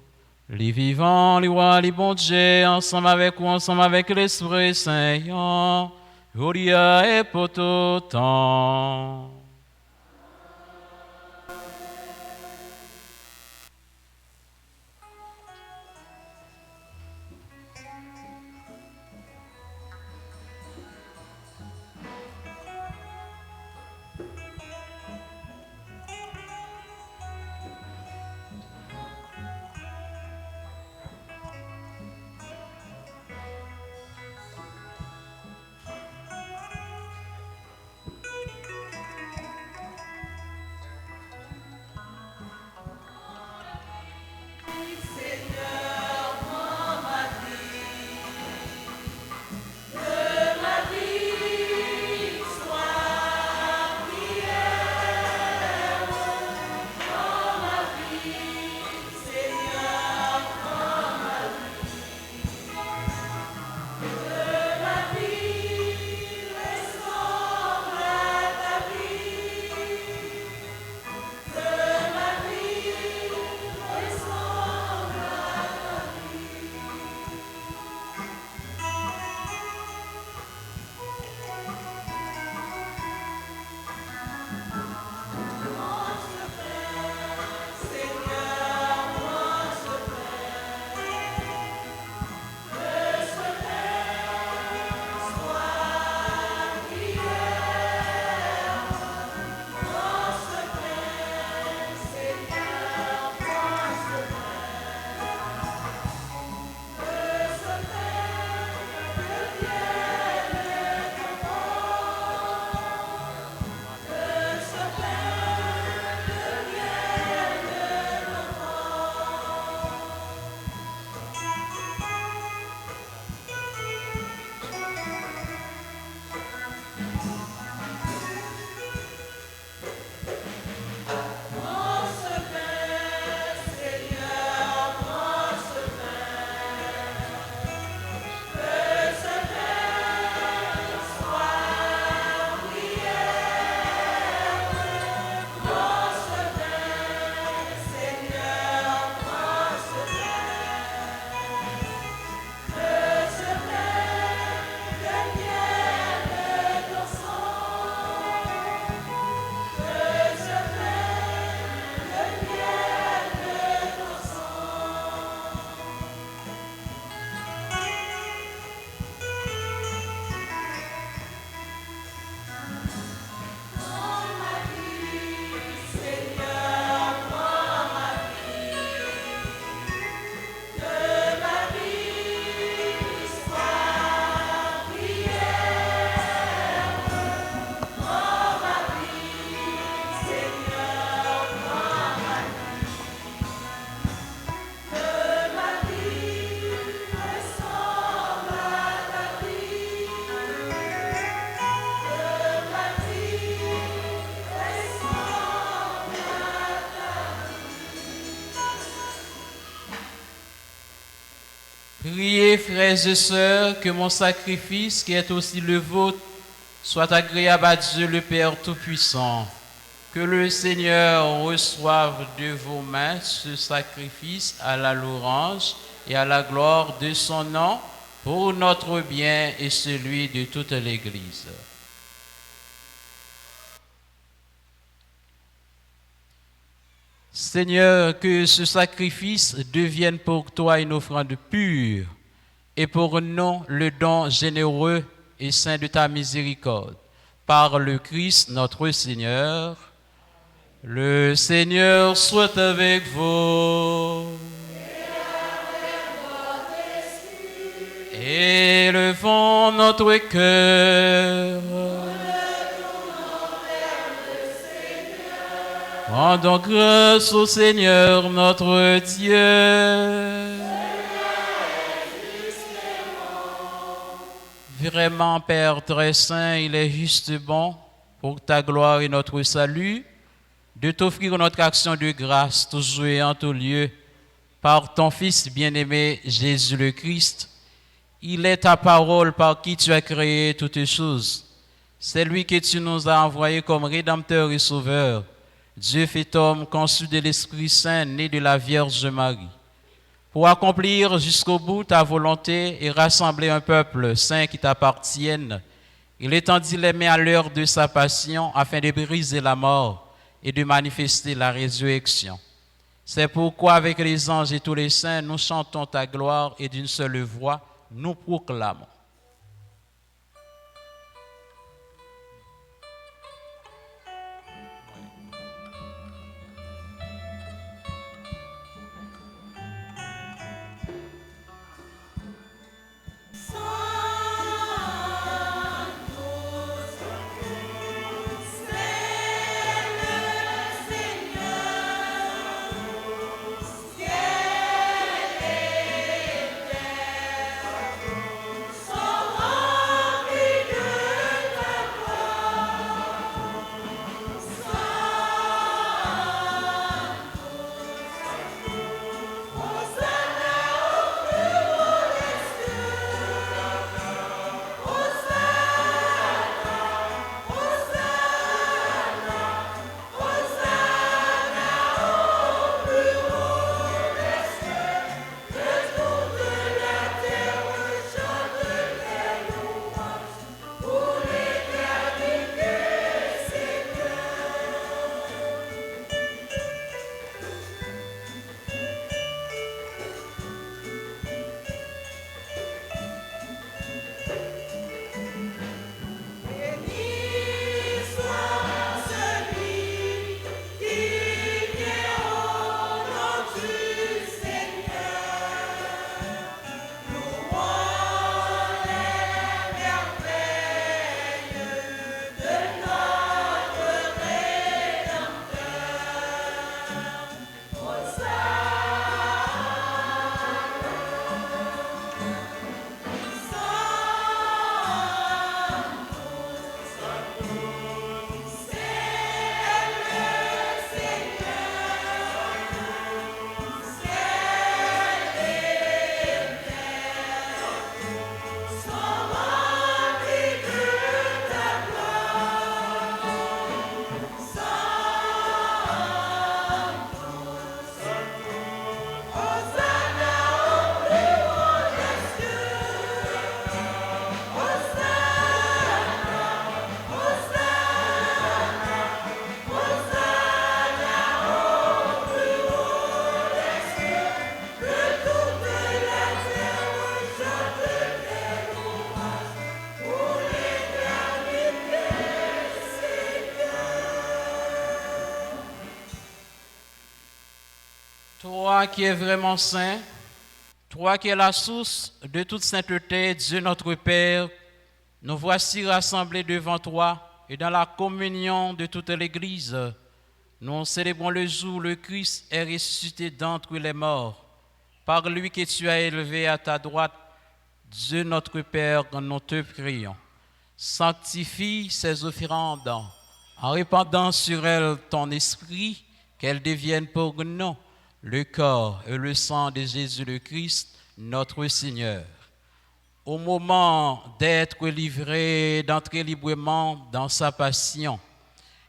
les vivants, les rois, les bons Dieu, ensemble avec vous, ensemble avec l'Esprit Saint, Gloria et pour tout temps. Priez, frères et sœurs, que mon sacrifice, qui est aussi le vôtre, soit agréable à Dieu le Père Tout-Puissant. Que le Seigneur reçoive de vos mains ce sacrifice à la louange et à la gloire de son nom, pour notre bien et celui de toute l'Église. Seigneur, que ce sacrifice devienne pour toi une offrande pure et pour nous le don généreux et saint de ta miséricorde. Par le Christ notre Seigneur. Le Seigneur soit avec vous. Élevons notre cœur. Rendons grâce au Seigneur notre Dieu. Vraiment, Père très saint, il est juste bon pour ta gloire et notre salut de t'offrir notre action de grâce toujours et en tout lieu par ton Fils bien-aimé Jésus le Christ. Il est ta parole par qui tu as créé toutes choses. C'est lui que tu nous as envoyé comme Rédempteur et Sauveur. Dieu fait homme, conçu de l'Esprit Saint, né de la Vierge Marie, pour accomplir jusqu'au bout ta volonté et rassembler un peuple saint qui t'appartienne. Il étendit les mains à l'heure de sa passion afin de briser la mort et de manifester la résurrection. C'est pourquoi avec les anges et tous les saints, nous chantons ta gloire et d'une seule voix, nous proclamons. Toi qui es vraiment saint, toi qui es la source de toute sainteté, Dieu notre Père, nous voici rassemblés devant toi et dans la communion de toute l'Église. Nous célébrons le jour où le Christ est ressuscité d'entre les morts. Par lui que tu as élevé à ta droite, Dieu notre Père, nous te prions. Sanctifie ces offrandes en répandant sur elles ton esprit, qu'elles deviennent pour nous le corps et le sang de Jésus le Christ, notre Seigneur. Au moment d'être livré, d'entrer librement dans sa passion,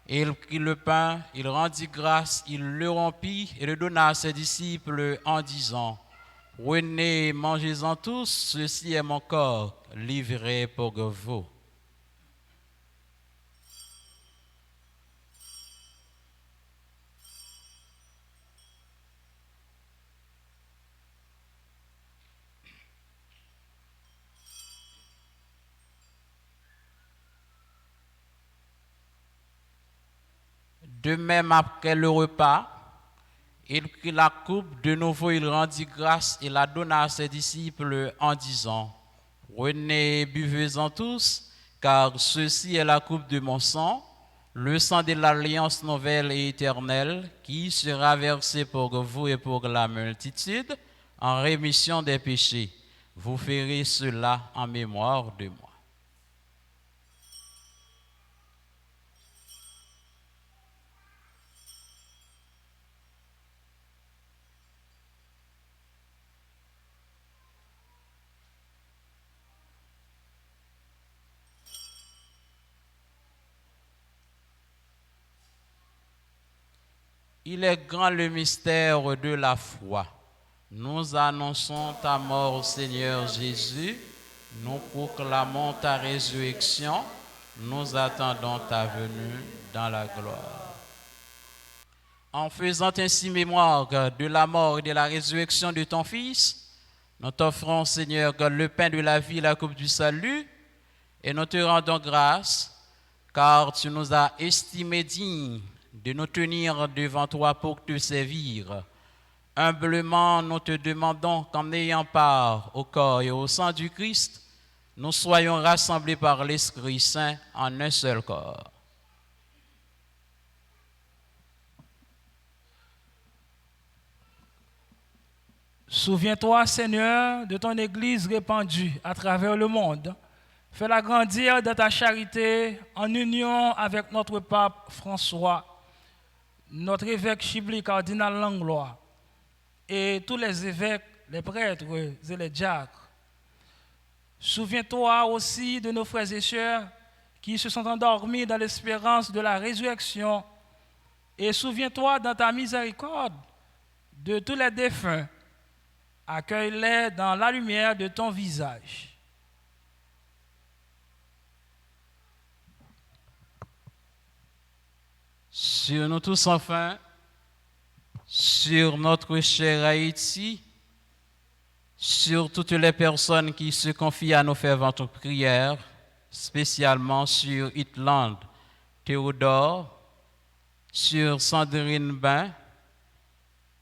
il prit le pain, il rendit grâce, il le rompit et le donna à ses disciples en disant, « Prenez, mangez-en tous, ceci est mon corps livré pour vous. » De même, après le repas, il prit la coupe, de nouveau il rendit grâce et la donna à ses disciples en disant, « Prenez, buvez-en tous, car ceci est la coupe de mon sang, le sang de l'alliance nouvelle et éternelle, qui sera versé pour vous et pour la multitude en rémission des péchés. Vous ferez cela en mémoire de moi. » Il est grand le mystère de la foi. Nous annonçons ta mort, Seigneur Jésus. Nous proclamons ta résurrection. Nous attendons ta venue dans la gloire. En faisant ainsi mémoire de la mort et de la résurrection de ton Fils, nous t'offrons, Seigneur, le pain de la vie et la coupe du salut, et nous te rendons grâce, car tu nous as estimés dignes de nous tenir devant toi pour te servir. Humblement, nous te demandons qu'en ayant part au corps et au sang du Christ, nous soyons rassemblés par l'Esprit Saint en un seul corps. Souviens-toi, Seigneur, de ton Église répandue à travers le monde. Fais-la grandir de ta charité en union avec notre pape François, notre évêque Chibli cardinal Langlois et tous les évêques, les prêtres et les diacres. Souviens-toi aussi de nos frères et sœurs qui se sont endormis dans l'espérance de la résurrection, et souviens-toi dans ta miséricorde de tous les défunts. Accueille-les dans la lumière de ton visage. Sur nous tous enfin, sur notre cher Haïti, sur toutes les personnes qui se confient à nos ferventes prières, spécialement sur Hitland, Théodore, sur Sandrine Bain,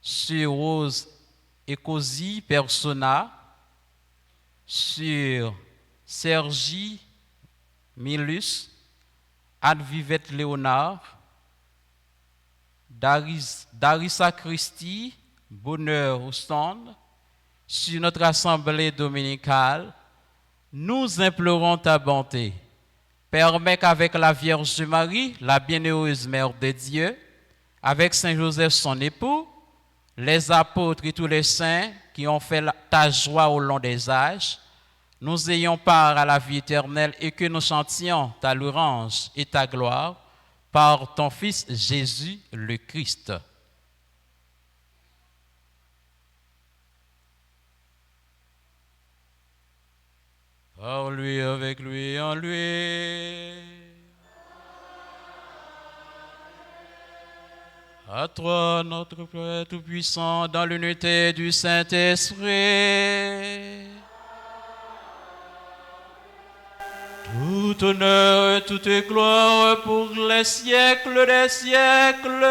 sur Rose Ecosi Persona, sur Sergi Milus, Anne-Vivette Léonard, Darissa Christie, Bonheur Houston, sur notre assemblée dominicale, nous implorons ta bonté. Permets qu'avec la Vierge Marie, la bienheureuse Mère de Dieu, avec Saint Joseph son époux, les apôtres et tous les saints qui ont fait ta joie au long des âges, nous ayons part à la vie éternelle et que nous chantions ta louange et ta gloire par ton Fils Jésus le Christ. Par lui, avec lui, en lui. À toi, notre Père Tout-Puissant, dans l'unité du Saint-Esprit. Tout honneur et toute gloire pour les siècles des siècles.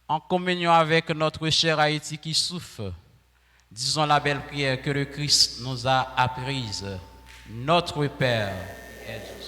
En communion avec notre cher Haïti qui souffre, disons la belle prière que le Christ nous a apprise. Notre Père est Dieu.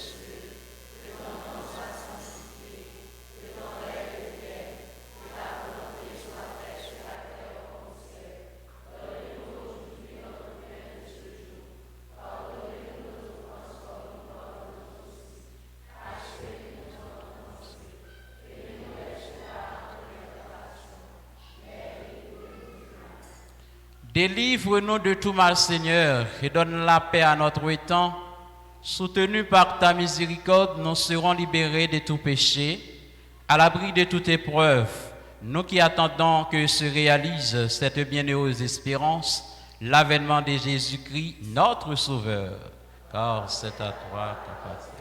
Délivre-nous de tout mal, Seigneur, et donne la paix à notre temps. Soutenus par ta miséricorde, nous serons libérés de tout péché, à l'abri de toute épreuve. Nous qui attendons que se réalise cette bienheureuse espérance, l'avènement de Jésus-Christ, notre Sauveur. Car c'est à toi qu'appartient.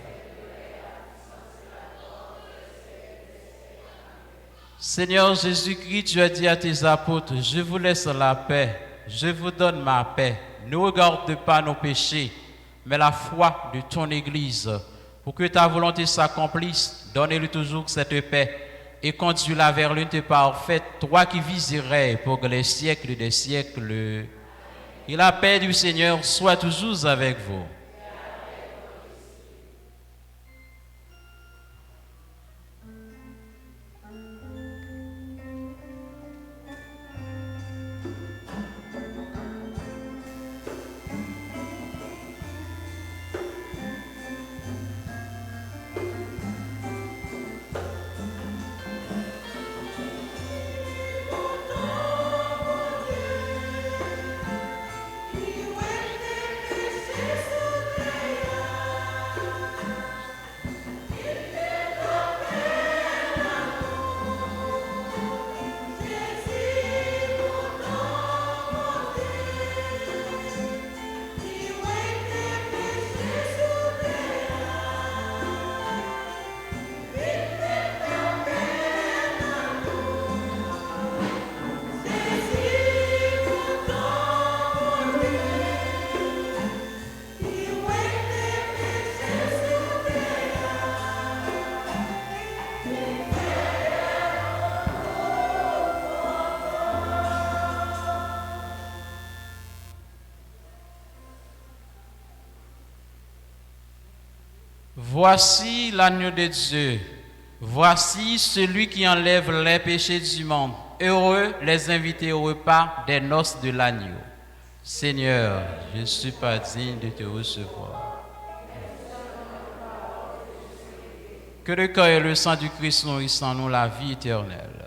Seigneur Jésus-Christ, tu as dit à tes apôtres, je vous laisse la paix, je vous donne ma paix. Ne regarde pas nos péchés, mais la foi de ton Église. Pour que ta volonté s'accomplisse, donne-lui toujours cette paix et conduis-la vers l'unité parfaite, toi qui viserais pour les siècles des siècles. Et la paix du Seigneur soit toujours avec vous. Voici l'agneau de Dieu. Voici celui qui enlève les péchés du monde. Heureux les invités au repas des noces de l'agneau. Seigneur, je ne suis pas digne de te recevoir. Que le corps et le sang du Christ nourrissent en nous la vie éternelle.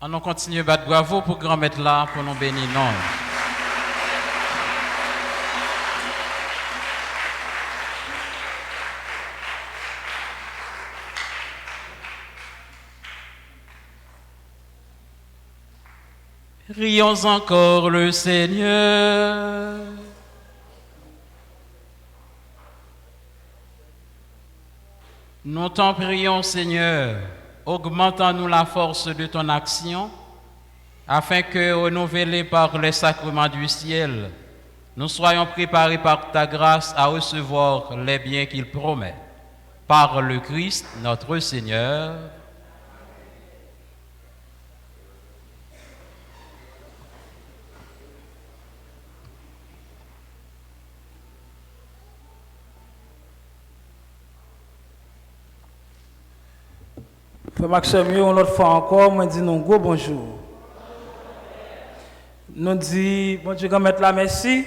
On continue à battre bravo pour grand maître là pour nous bénir. Non. Rions encore le Seigneur. Nous t'en prions, Seigneur, augmente en nous la force de ton action, afin que, renouvelés par les sacrements du ciel, nous soyons préparés par ta grâce à recevoir les biens qu'il promet. Par le Christ, notre Seigneur. Frère Maxime, une autre fois encore, moi dis nous gros bonjour. Nous dit bon Dieu mettre la merci.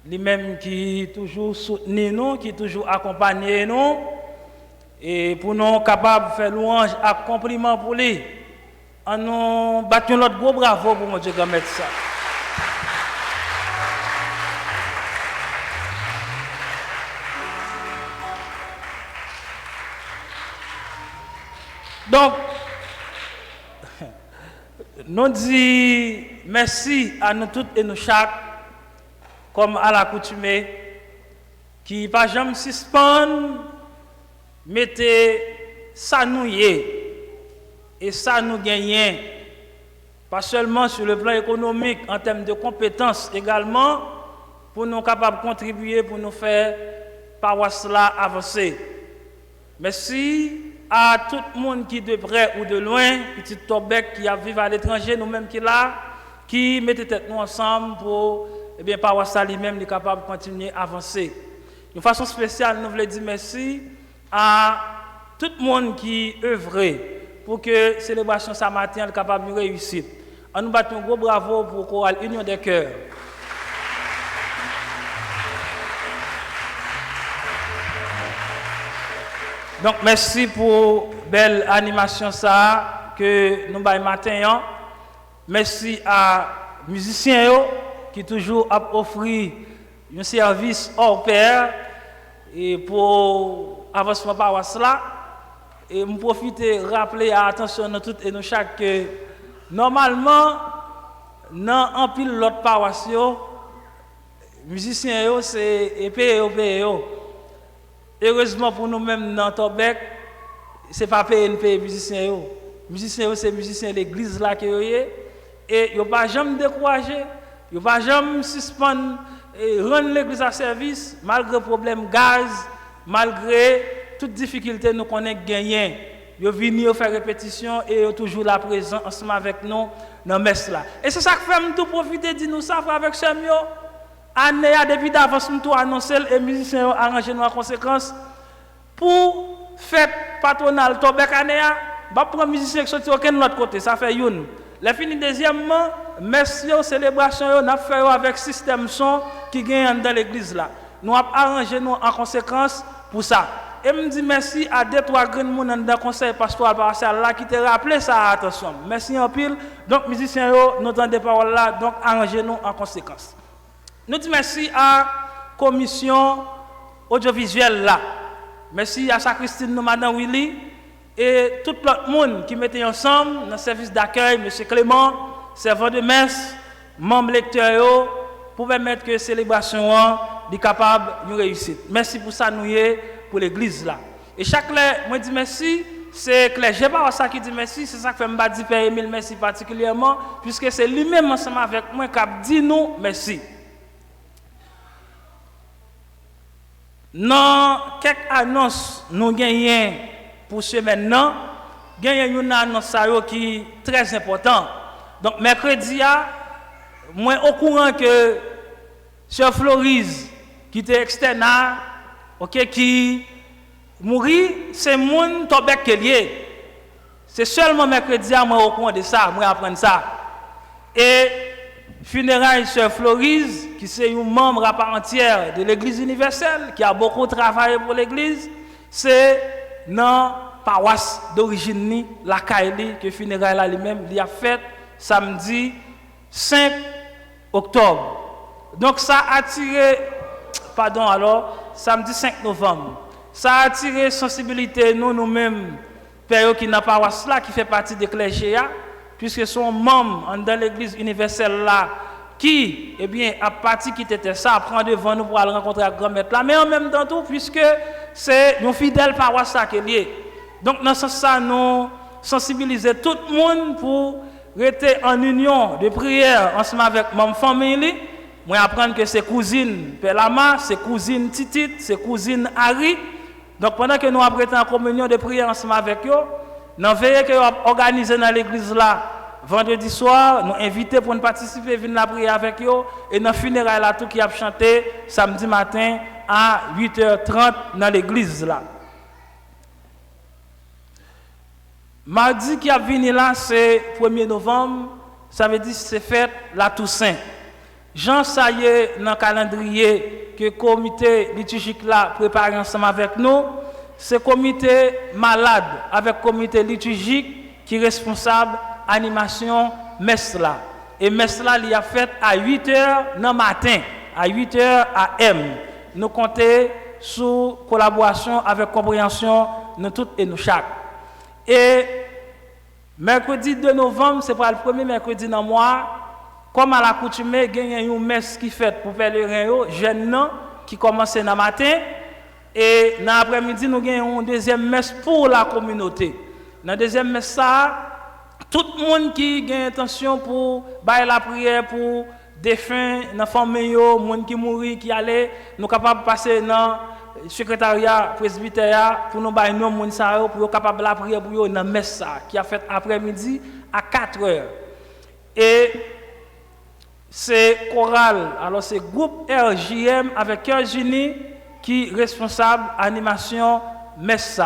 Lui-même qui toujours soutenu nous, qui toujours accompagné nous et pour nous capables de faire louange et compliment pour lui. En nous battons notre gros bravo pour mon Dieu mettre ça. Donc, nous disons merci à nous toutes et nous chaque, comme à l'accoutumée, qui pas jamais suspend, mettez ça nous y est, et ça nous gagne, pas seulement sur le plan économique, en termes de compétences également, pour nous capables de contribuer, pour nous faire paroisse là avancer. Merci à tout le monde qui de près ou de loin, petit Tobec qui a vécu à l'étranger, nous-mêmes qui là, qui mettez tête nous ensemble pour, eh bien, paroisse lui-même, est capable de continuer à avancer. De façon spéciale, nous voulons dire merci à tout le monde qui œuvrait pour que la célébration ce matin soit capable de réussir. On nous battons un gros bravo pour Chorale Union des Cœurs. Donc, merci pour la belle animation ça que nous avons matin. Merci à les musiciens qui toujours offert un service hors pair et pour avancement par cela. Et je profite de rappeler à attention nous toutes et nous chaque que normalement, dans un pile l'autre paroisse, les musiciens c'est payé. Heureusement pour nous-mêmes dans Tobec, ce n'est pas payer les musiciens. Les musiciens, c'est les musiciens de l'église là qui et ils ne vont pas jamais décourager, ils ne vont pas jamais suspendre et rendre l'église à service, malgré le problème gaz, malgré toutes difficultés nous connaissons gagner. Ils viennent faire répétition et ils toujours là présent ensemble avec nous dans la messe là. Et c'est ça que fait tout profiter de nous ça avec ce mieux. Année depuis d'avance nous tout annoncé et les musiciens ont arrangé nous en conséquence pour fête patronale Tobec année ba prendre musicien qui sorti aucun autre côté ça fait une. La fini deuxièmement merci célébration on a fait avec système son qui gagne dans l'église là. Nous avons arrangé nous en conséquence pour ça. Et me dit merci à deux trois grands monde dans le conseil pastoral paroissial là qui te rappelé ça attention. Merci en pile. Donc musiciens yo nous entendez parole là donc arrangez nous en conséquence. Nous disons merci à la commission audiovisuelle là. Merci à sa Christine, Madame Willy et tout le monde qui mettait ensemble dans le service d'accueil, M. Clément, servant de messe, membre lecteur, pour permettre que la célébration soit capable de réussir. Merci pour ça, nous pour l'église là. Et chaque clerc, moi dis merci, c'est clair. Je ne sais pas ça qui dit merci, c'est ça que fait me dire Père Émile merci particulièrement, puisque c'est lui-même ensemble avec moi qui dit nous merci. Dans quelques annonces nous gagnons pour ce maintenant, gagnons une annonce qui est très importante. Donc mercredi, moi au courant que Sœur Florise qui était externe, OK, qui mourit, c'est mon Tobec qui est lié. C'est seulement mercredi moi au courant de ça, moi apprendre ça. Et funérailles Sœur Florise, qui est un membre à part entière de l'Église universelle, qui a beaucoup travaillé pour l'Église, c'est dans paroisse d'origine la Kaili que funérailles là lui-même il a fait samedi 5 octobre. Donc ça a attiré samedi 5 novembre. Ça a attiré sensibilité nous-mêmes pères qui n'a paroisse là qui fait partie de clergé puisque son membre dans l'église universelle là qui a parti qui était ça prend devant nous pour aller rencontrer la grand-mère là mais en même temps tout puisque c'est nos fidèles paroisse qui est lié. Donc dans ce sens nous sensibiliser tout le monde pour rester en union de prière ensemble avec ma famille. Moi apprendre que c'est cousine Pelama, c'est cousine Titit, c'est cousine Harry. Donc pendant que nous apprêtons en communion de prière ensemble avec eux, nous veillons que nous organisé dans l'église là vendredi soir, nous inviter pour nous participer venir la prière avec eux et dans funérailles là tout qui a chanté samedi matin à 8h30 dans l'église là. Mardi qui a venu là, c'est 1er novembre, ça veut dire c'est fête la Toussaint. Jean ça y est dans le calendrier que le comité liturgique là prépare ensemble avec nous, c'est comité malade avec comité liturgique qui est responsable animation messe là. Et messe là il a fait à 8h dans matin, à 8h AM. Nous comptons sous collaboration avec compréhension nous toutes et nous chaque. Et mercredi 2 novembre, c'est pas le premier mercredi dans le mois, comme à l'accoutumée, il y a une messe qui fait pour pèlerins, jeunes qui commence dans le matin, et dans l'après-midi, nous avons une deuxième messe pour la communauté. Dans la deuxième messe, tout le monde qui a intention pour faire la prière pour défunts, dans la famille, les gens qui mourent, qui allaient, nous sommes capables de passer dans secrétariat presbytère pour nous bailler nos moun sa yo pour capable la prière pour yo dans messe qui a fait après-midi à 4h. Et c'est chorale, alors c'est groupe RJM avec Cœur Unis qui est responsable animation messe.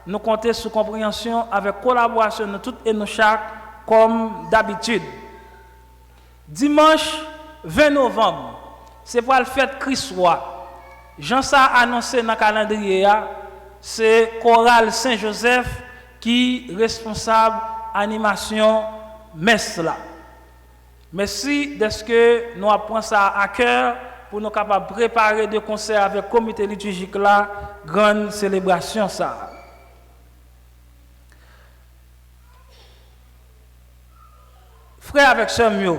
Nous comptons sous compréhension avec collaboration de toutes et nous chaque comme d'habitude. Dimanche 20 novembre, c'est pour la fête Christ roi. Jean ça annoncé dans le calendrier, c'est Chorale Saint-Joseph qui est responsable animation messe là. Merci de ce que nous apprenons ça à cœur pour nous capables de préparer des concerts avec le comité liturgique là, grande célébration ça. Frère avec sœur Mio,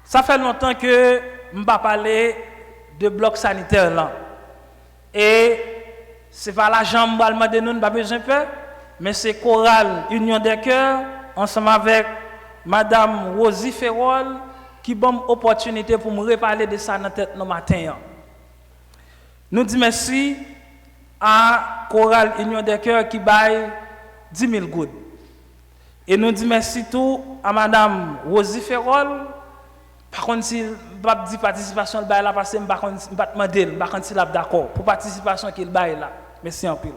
ça fait longtemps que je ne pas parler de bloc sanitaire là. Et c'est pas la jambe allemand de nous, pas besoin de peur, mais c'est Chorale Union des Cœurs ensemble avec Madame Rosie Ferrol qui donne opportunité pour me reparler de ça dans tête nos matin. Nous disons merci à Chorale Union des Cœurs qui baille 10 000 gouttes. Et nous disons merci tout à Madame Rosie Ferrol. Par contre, si je dis participation, je vais passer, je vais demander, je vais si d'accord pour participation qu'il baille là. Merci en pile.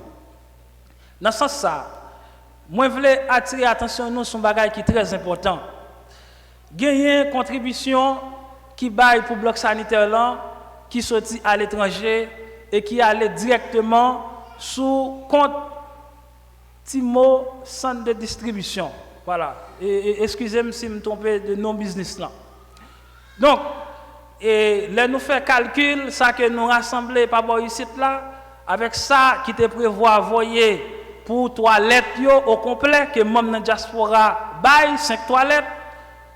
Dans ce sens, moi je voulais attirer l'attention sur un bagage qui est très important. Gagner une contribution qui baille pour le bloc sanitaire là, qui sortit à l'étranger et qui allait directement sous compte Timo centre de distribution. Voilà. Et excusez-moi si je me trompe de non-business là. Donc, et là nous faisons calcul, ça que nous rassemblons par rapport ici là, avec ça qui te prévoit envoyer pour toilettes au complet, que même dans la diaspora bail 5 toilettes,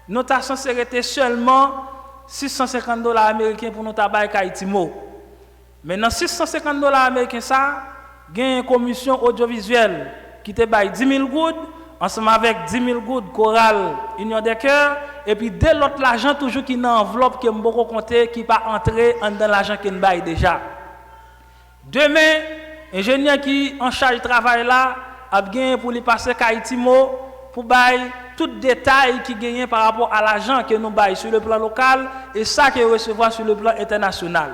nous avons censé rester seulement $650 américains pour nous tabac Haïtimo. Mais dans $650 américains, ça, il y a une commission audiovisuelle qui te bail 10 000 gouttes, ensemble avec 10 000 gouttes Chorale Union des Cœurs, et puis dès l'autre l'argent toujours qui dans enveloppe que m'boko compter qui pas entrer dans l'argent qui bail déjà. Demain, ingénieur qui en charge du travail là a gagné pour lui passer Haïtimo pour bail tout détail qui gagne par rapport à l'argent que nous bail sur le plan local et ça que recevoir sur le plan international.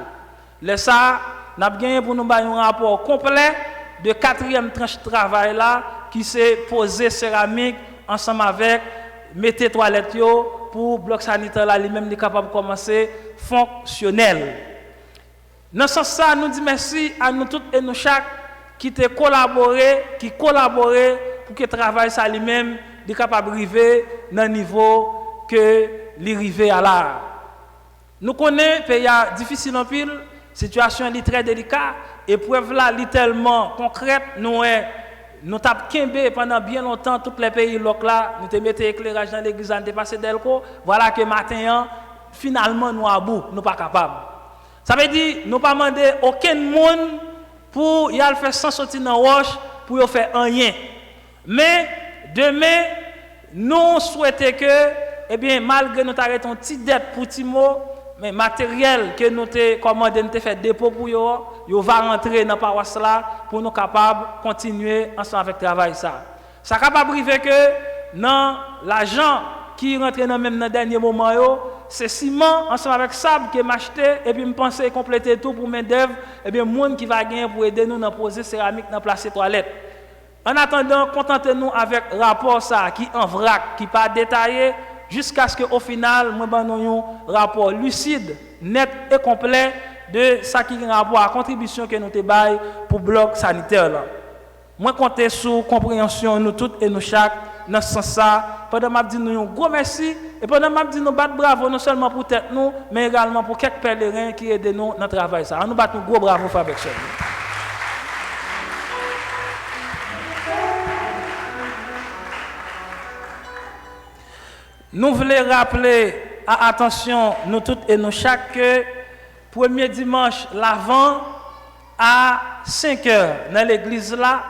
Les ça n'a gagné pour nous bail un rapport complet de 4e tranche de travail là qui s'est posé céramique ensemble avec mettez toilettes pour bloc sanitaire là lui-même est capable de commencer fonctionnel. Dans ce sens, nous disons merci à nous toutes et nous chaque qui te collaborer pour que le travail ça lui-même soit capable d'arriver dans le niveau que l'arrivée à là. Nous connaissons pays difficile en pile, situation est très délicate, épreuve là tellement concrète, nous avons quimbe pendant bien longtemps tous les pays locaux là, nous te mettons éclairage dans l'église, nous passé d'Elko, voilà que matin finalement nous à bout, nous pas capables. Ça veut dire nous pas demander aucun monde pour y aller faire sans sortir dans roche pour y faire rien. Mais demain nous souhaitons que malgré nous arrêtons petite dette pour Timo, mais matériel que nous te commandé, nous te fait dépôt pour yo va rentrer dans paroisse là pour nous capables continuer ensemble avec le travail ça. Ça capable arriver que dans l'argent qui rentre dans même dans dernier moment c'est ciment ensemble avec sable que m'acheter et puis me penser compléter tout pour main d'œuvre monde qui va gagner pour aider nous dans poser céramique dans placer toilette. En attendant, contentez-nous avec rapport ça qui en vrac, qui pas détaillé jusqu'à ce qu'au final, nous avons un rapport lucide, net et complet de ça qui a rapport à la contribution que nous avons pour le bloc sanitaire. Moi, comptez sur compréhension, nous toutes et nous chaque, dans ce sens-là. Pendant que je dis nous un gros merci, et pendant que je dis nous battre bravo, non seulement pour tête nous, mais également pour quelques pèlerins qui aident nous dans le travail. Ça. Nous battons un gros bravo avec ça. Nous voulons rappeler à attention, nous toutes et nous chaque, que premier dimanche l'avant à 5 heures dans l'église là,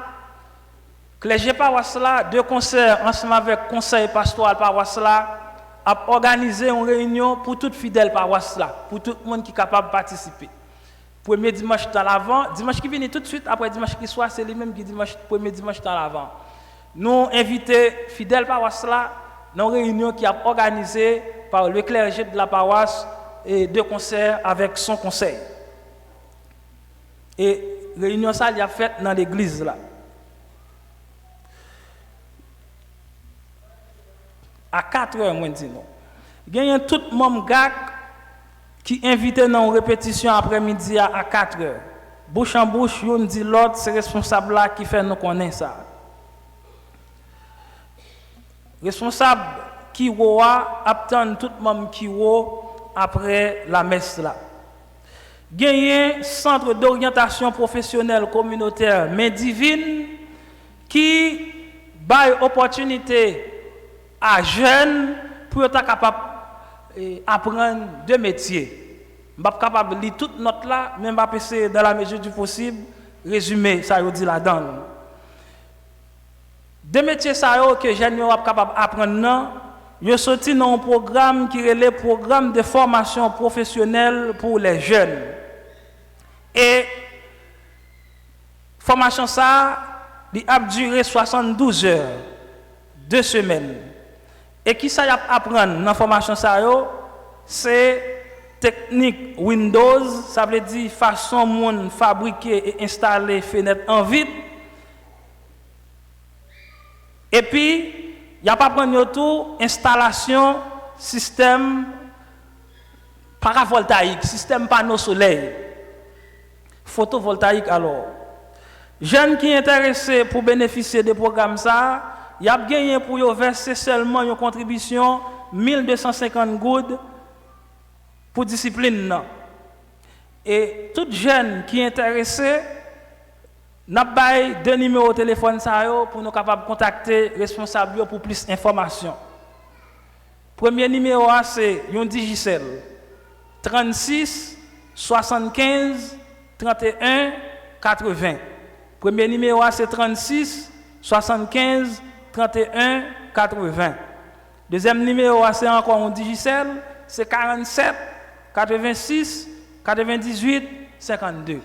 clergé paroisse là, 2 concerts ensemble avec conseil pastoral paroisse là, a organisé une réunion pour tout fidèle paroisse là, pour tout le monde qui est capable de participer. Premier dimanche dans l'avant, dimanche qui vient tout de suite après dimanche qui soit, c'est lui même qui dimanche premier dimanche dans l'avant. Nous invitons fidèles paroisse là dans une réunion qui a organisée par le clergé de la paroisse et 2 concerts avec son conseil. Et réunion ça il a faite dans l'église là. À 4 heures moins dit non. Il y a tout membre GAC qui invité dans une répétition après-midi à 4 heures. Bouche en bouche, on dit l'autre, c'est responsable là qui fait nous connaître ça. Responsable qui voit attend tout le monde qui voit après la messe là. Gagné centre d'orientation professionnelle communautaire mais divine qui baille opportunité à jeunes pour être capable apprendre 2 métiers. Je ne suis pas capable de lire toute note là, mais je vais essayer dans la mesure du possible résumer ça dit là-dedans. 2 métiers que les jeunes sont capables d'apprendre, ils sont sortis dans un programme qui est le programme de formation professionnelle pour les jeunes. Et formation ça, a duré 72 heures, 2 semaines. Et qui ça y a apprendre dans la formation ça c'est technique Windows, ça veut dire façon de fabriquer et installer fenêtre en vide. Et puis, il n'y a pas prendre tout installation système paravoltaïque, système panneau soleil, photovoltaïque alors. Jeunes qui sont intéressés pour bénéficier des programmes ça, il y a gagné pour y verser seulement une contribution 1250 gouttes pour discipline. Et tout jeune qui est intéressé, n'a pas 2 numéros de téléphone pour nous capables de contacter responsable pour plus d'informations. Premier numéro c'est un Digicel 36 75 31 80. Premier numéro c'est 36 75 31 80. Deuxième numéro c'est encore un Digicel, c'est 47 86 98 52.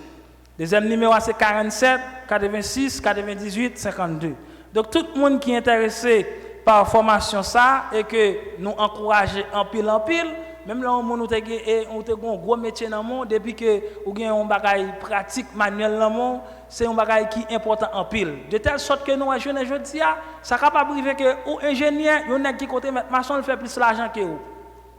Deuxième numéro c'est 47 86 98 52. Donc tout le monde qui est intéressé par la formation ça et que nous encourageons en pile, même là on a un gros métier dans le monde depuis que ou gagne un bagage pratique manuel dans le monde, c'est un bagage qui est important en pile. De telle sorte que nous jeunes aujourd'hui ça capable arriver que ou ingénieur, yon nèg qui côté maçon le fait plus l'argent que vous.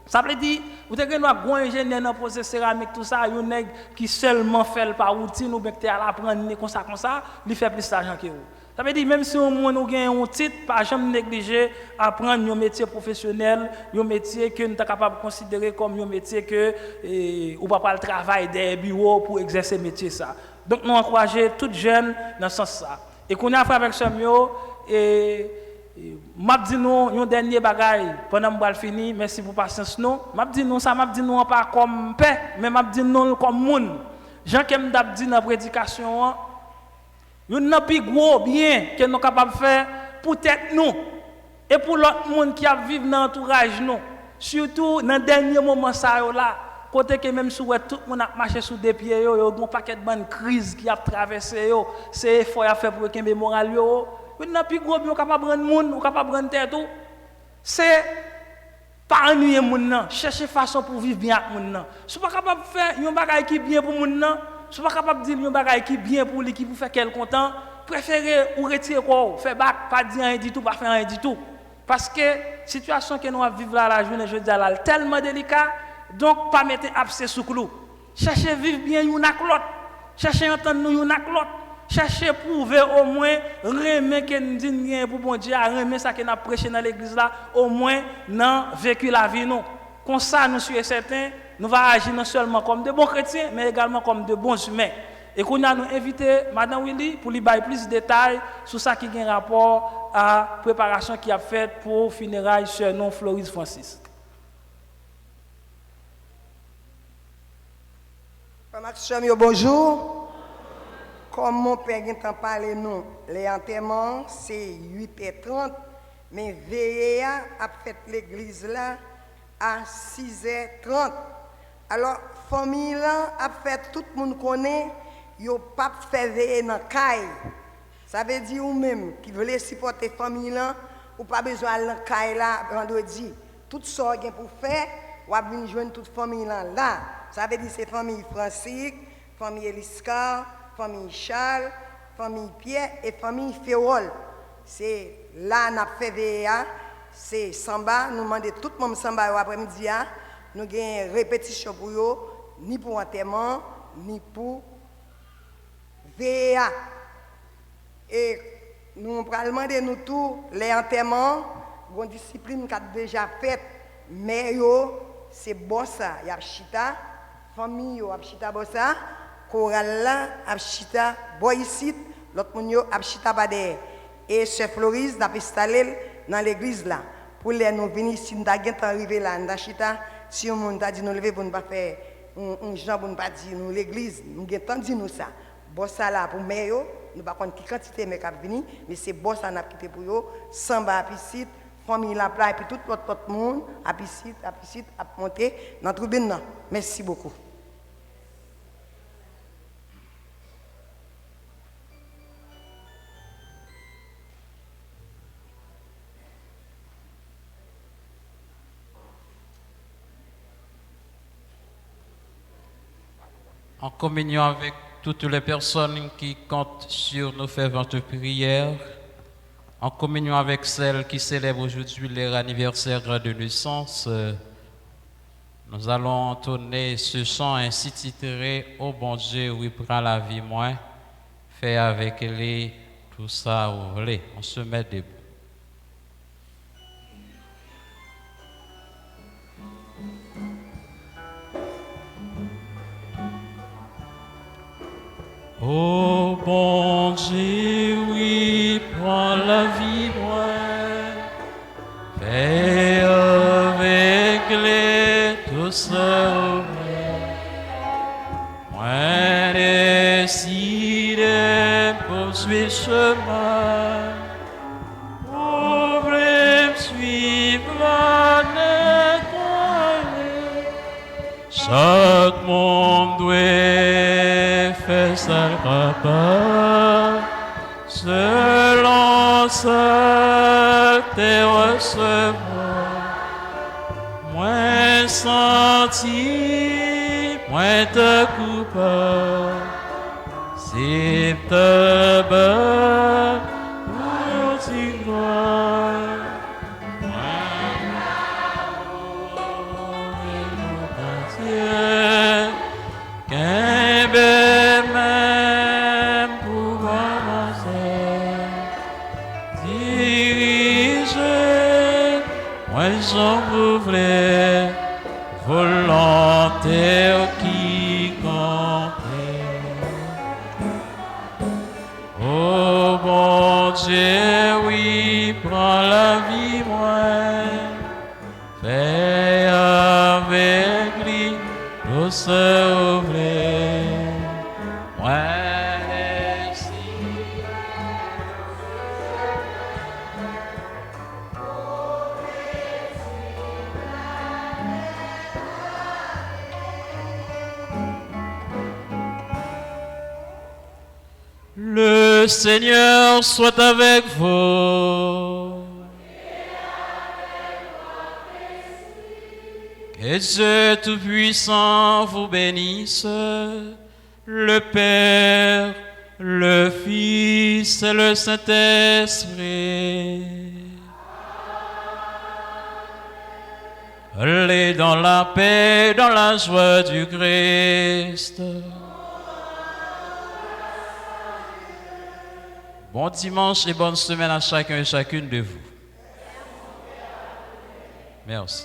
Ça veut dire, vous avez un grand ingénieur dans le procès céramique, tout ça, un nègre qui seulement fait par routine ou bien qui à l'apprendre comme ça, il fait plus d'argent que vous. Ça veut dire, même si on a un titre, pas jamais négliger apprendre un métier professionnel, un métier que nous sommes capables de considérer comme un métier que ou pas le travail des bureaux pour exercer ce métier. Ça. Donc, nous encourageons tous les jeunes dans ce sens-là. Et qu'on a fait avec ce mieux, et m'a dit nous un dernier bagaille pendant que je fini, merci pour patience nous. M'a dit nous ça, m'a dit nous pas comme paix, mais m'a dit nous comme monde. Jean qui m'a dit dans la prédication, nous n'avons plus gros bien que nous capables de faire pour tête nous et pour l'autre monde qui a vécu dans l'entourage nous. Surtout dans le dernier moment ça là, côté que même si tout le monde a marché sous des pieds, il y a un paquet de bonnes crises qui a traversé, c'est effort à faire pour que le moral yo. Nous n'avons plus gros bien capable de prendre monde, capable de prendre tête tout. C'est pas ennuyer monde, chercher façon pour vivre bien avec monde. Si pas capable de faire un bagage qui bien pour monde, si pas capable de dire un bagage qui bien pour lui qui pour faire quelqu'un content, préférez ou retirer quoi, faire bac, pas dire rien du tout, pas faire rien du tout. Parce que la situation que nous vivons là la journée, je dis là, tellement délicat, donc pas mettre abcès sous clou. Cherchez vivre bien une avec l'autre. Cherchez entendre nous une avec l'autre. Cherchez prouver au moins remettre que nous disons pour bon Dieu, remettre ça que nous prêché dans l'église là, au moins dans vécu la vie nous. Comme ça nous sommes certains, nous allons agir non seulement comme de bons chrétiens, mais également comme de bons humains. Et qu'on a nous invité Madame Willy pour lui donner plus de détails sur ça qui a un rapport à la préparation qu'il a faite pour funérailles sur nom Floris Francis. Maxime, bonjour. Comme mon père a parlé, nous, les enterrements, c'est 8h30, mais veillez à faire l'église là à 6h30. Alors, famille là, a fait tout le monde connaît, yo pas fait veiller dans caille. Ça veut dire ou même qui veut supporter famille là, ou pas besoin dans caille là vendredi. Tout ça qu'il pour faire, ou à venir joindre toute famille là. Ça veut dire c'est famille Francis, famille Eliska, famille Charles, famille Pierre et famille Féol. C'est là n'a fait veiller, c'est Samba, nous demandons tout le monde Samba après-midi, nous avons une répétition pour eux, ni pour enterrement, ni pour veiller. Et nous allons demander nous tous les enterrements, une discipline qui a déjà faite, mais c'est bossa, il y a chita, famille a chita bossa, choral là a chita boycite, l'autre monde a chita bade. Et chef Floris n'a pas installé dans l'église là. Pour les nous venir si nous avons arrivé là, nous chita, si on a dit nous lever pour ne pas faire un genre pour ne pas dire nous l'église, nous avons dit nous ça. Bossa là pour meilleur, nous pas compte qui quantité mais cap venir, mais c'est bossa n'a quitté pour eux, samba piscite, famille la plat et puis tout l'autre monde à piscite à monter dans tribune là. Merci beaucoup. En communion avec toutes les personnes qui comptent sur nos ferventes prières, en communion avec celles qui célèbrent aujourd'hui leur anniversaire de naissance, nous allons entonner ce chant ainsi titré « Ô bon Dieu, oui, prends la vie, moi, fais avec lui tout ça, vous voulez. » On se met debout. Ô bon Dieu, oui, prends la vie, moi, fais avec les tout seul. Moi, décide pour suivre chemin, pour me suivre la nettoyer. Chaque monde doit faire sa part, selon ce te recevoir. Moi senti, moi te coupable, si te bats, pour t'y gloire. maison ouvrée, volontaire qui comprend. Oh bon Dieu, oui, prends la vie, moi, fais avec lui, nous se ouvrir. Le Seigneur soit avec vous. Que Dieu Tout-Puissant vous bénisse, le Père, le Fils et le Saint-Esprit. Allez dans la paix, dans la joie du Christ. Bon dimanche et bonne semaine à chacun et chacune de vous. Merci.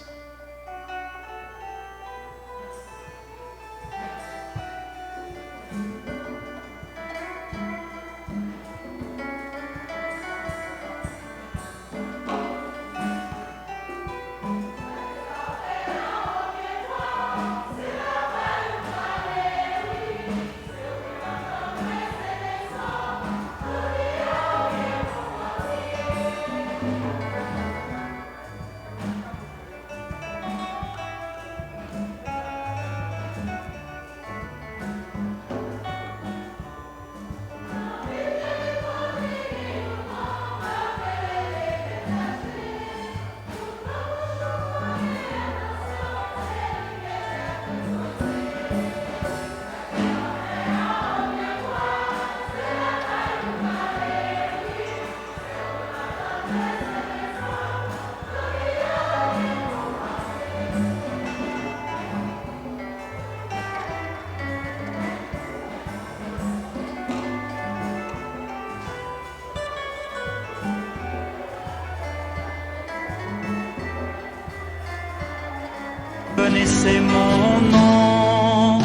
Connaissez mon nom.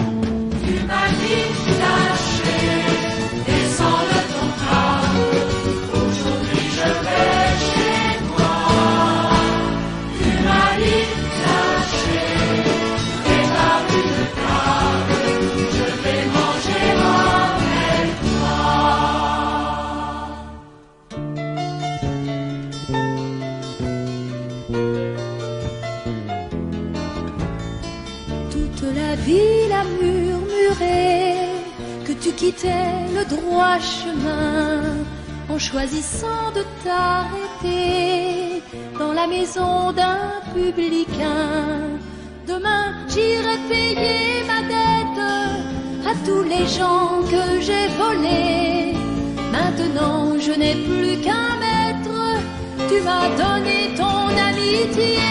Tu m'as dit lâcher, descends le ton corps. Aujourd'hui je vais chez toi. Tu m'as dit lâcher, et par une table, je vais manger avec Toute la ville a murmuré que tu quittais le droit chemin en choisissant de t'arrêter dans la maison d'un publicain. Demain, j'irai payer ma dette à tous les gens que j'ai volés. Maintenant, je n'ai plus qu'un maître. Tu m'as donné ton amitié.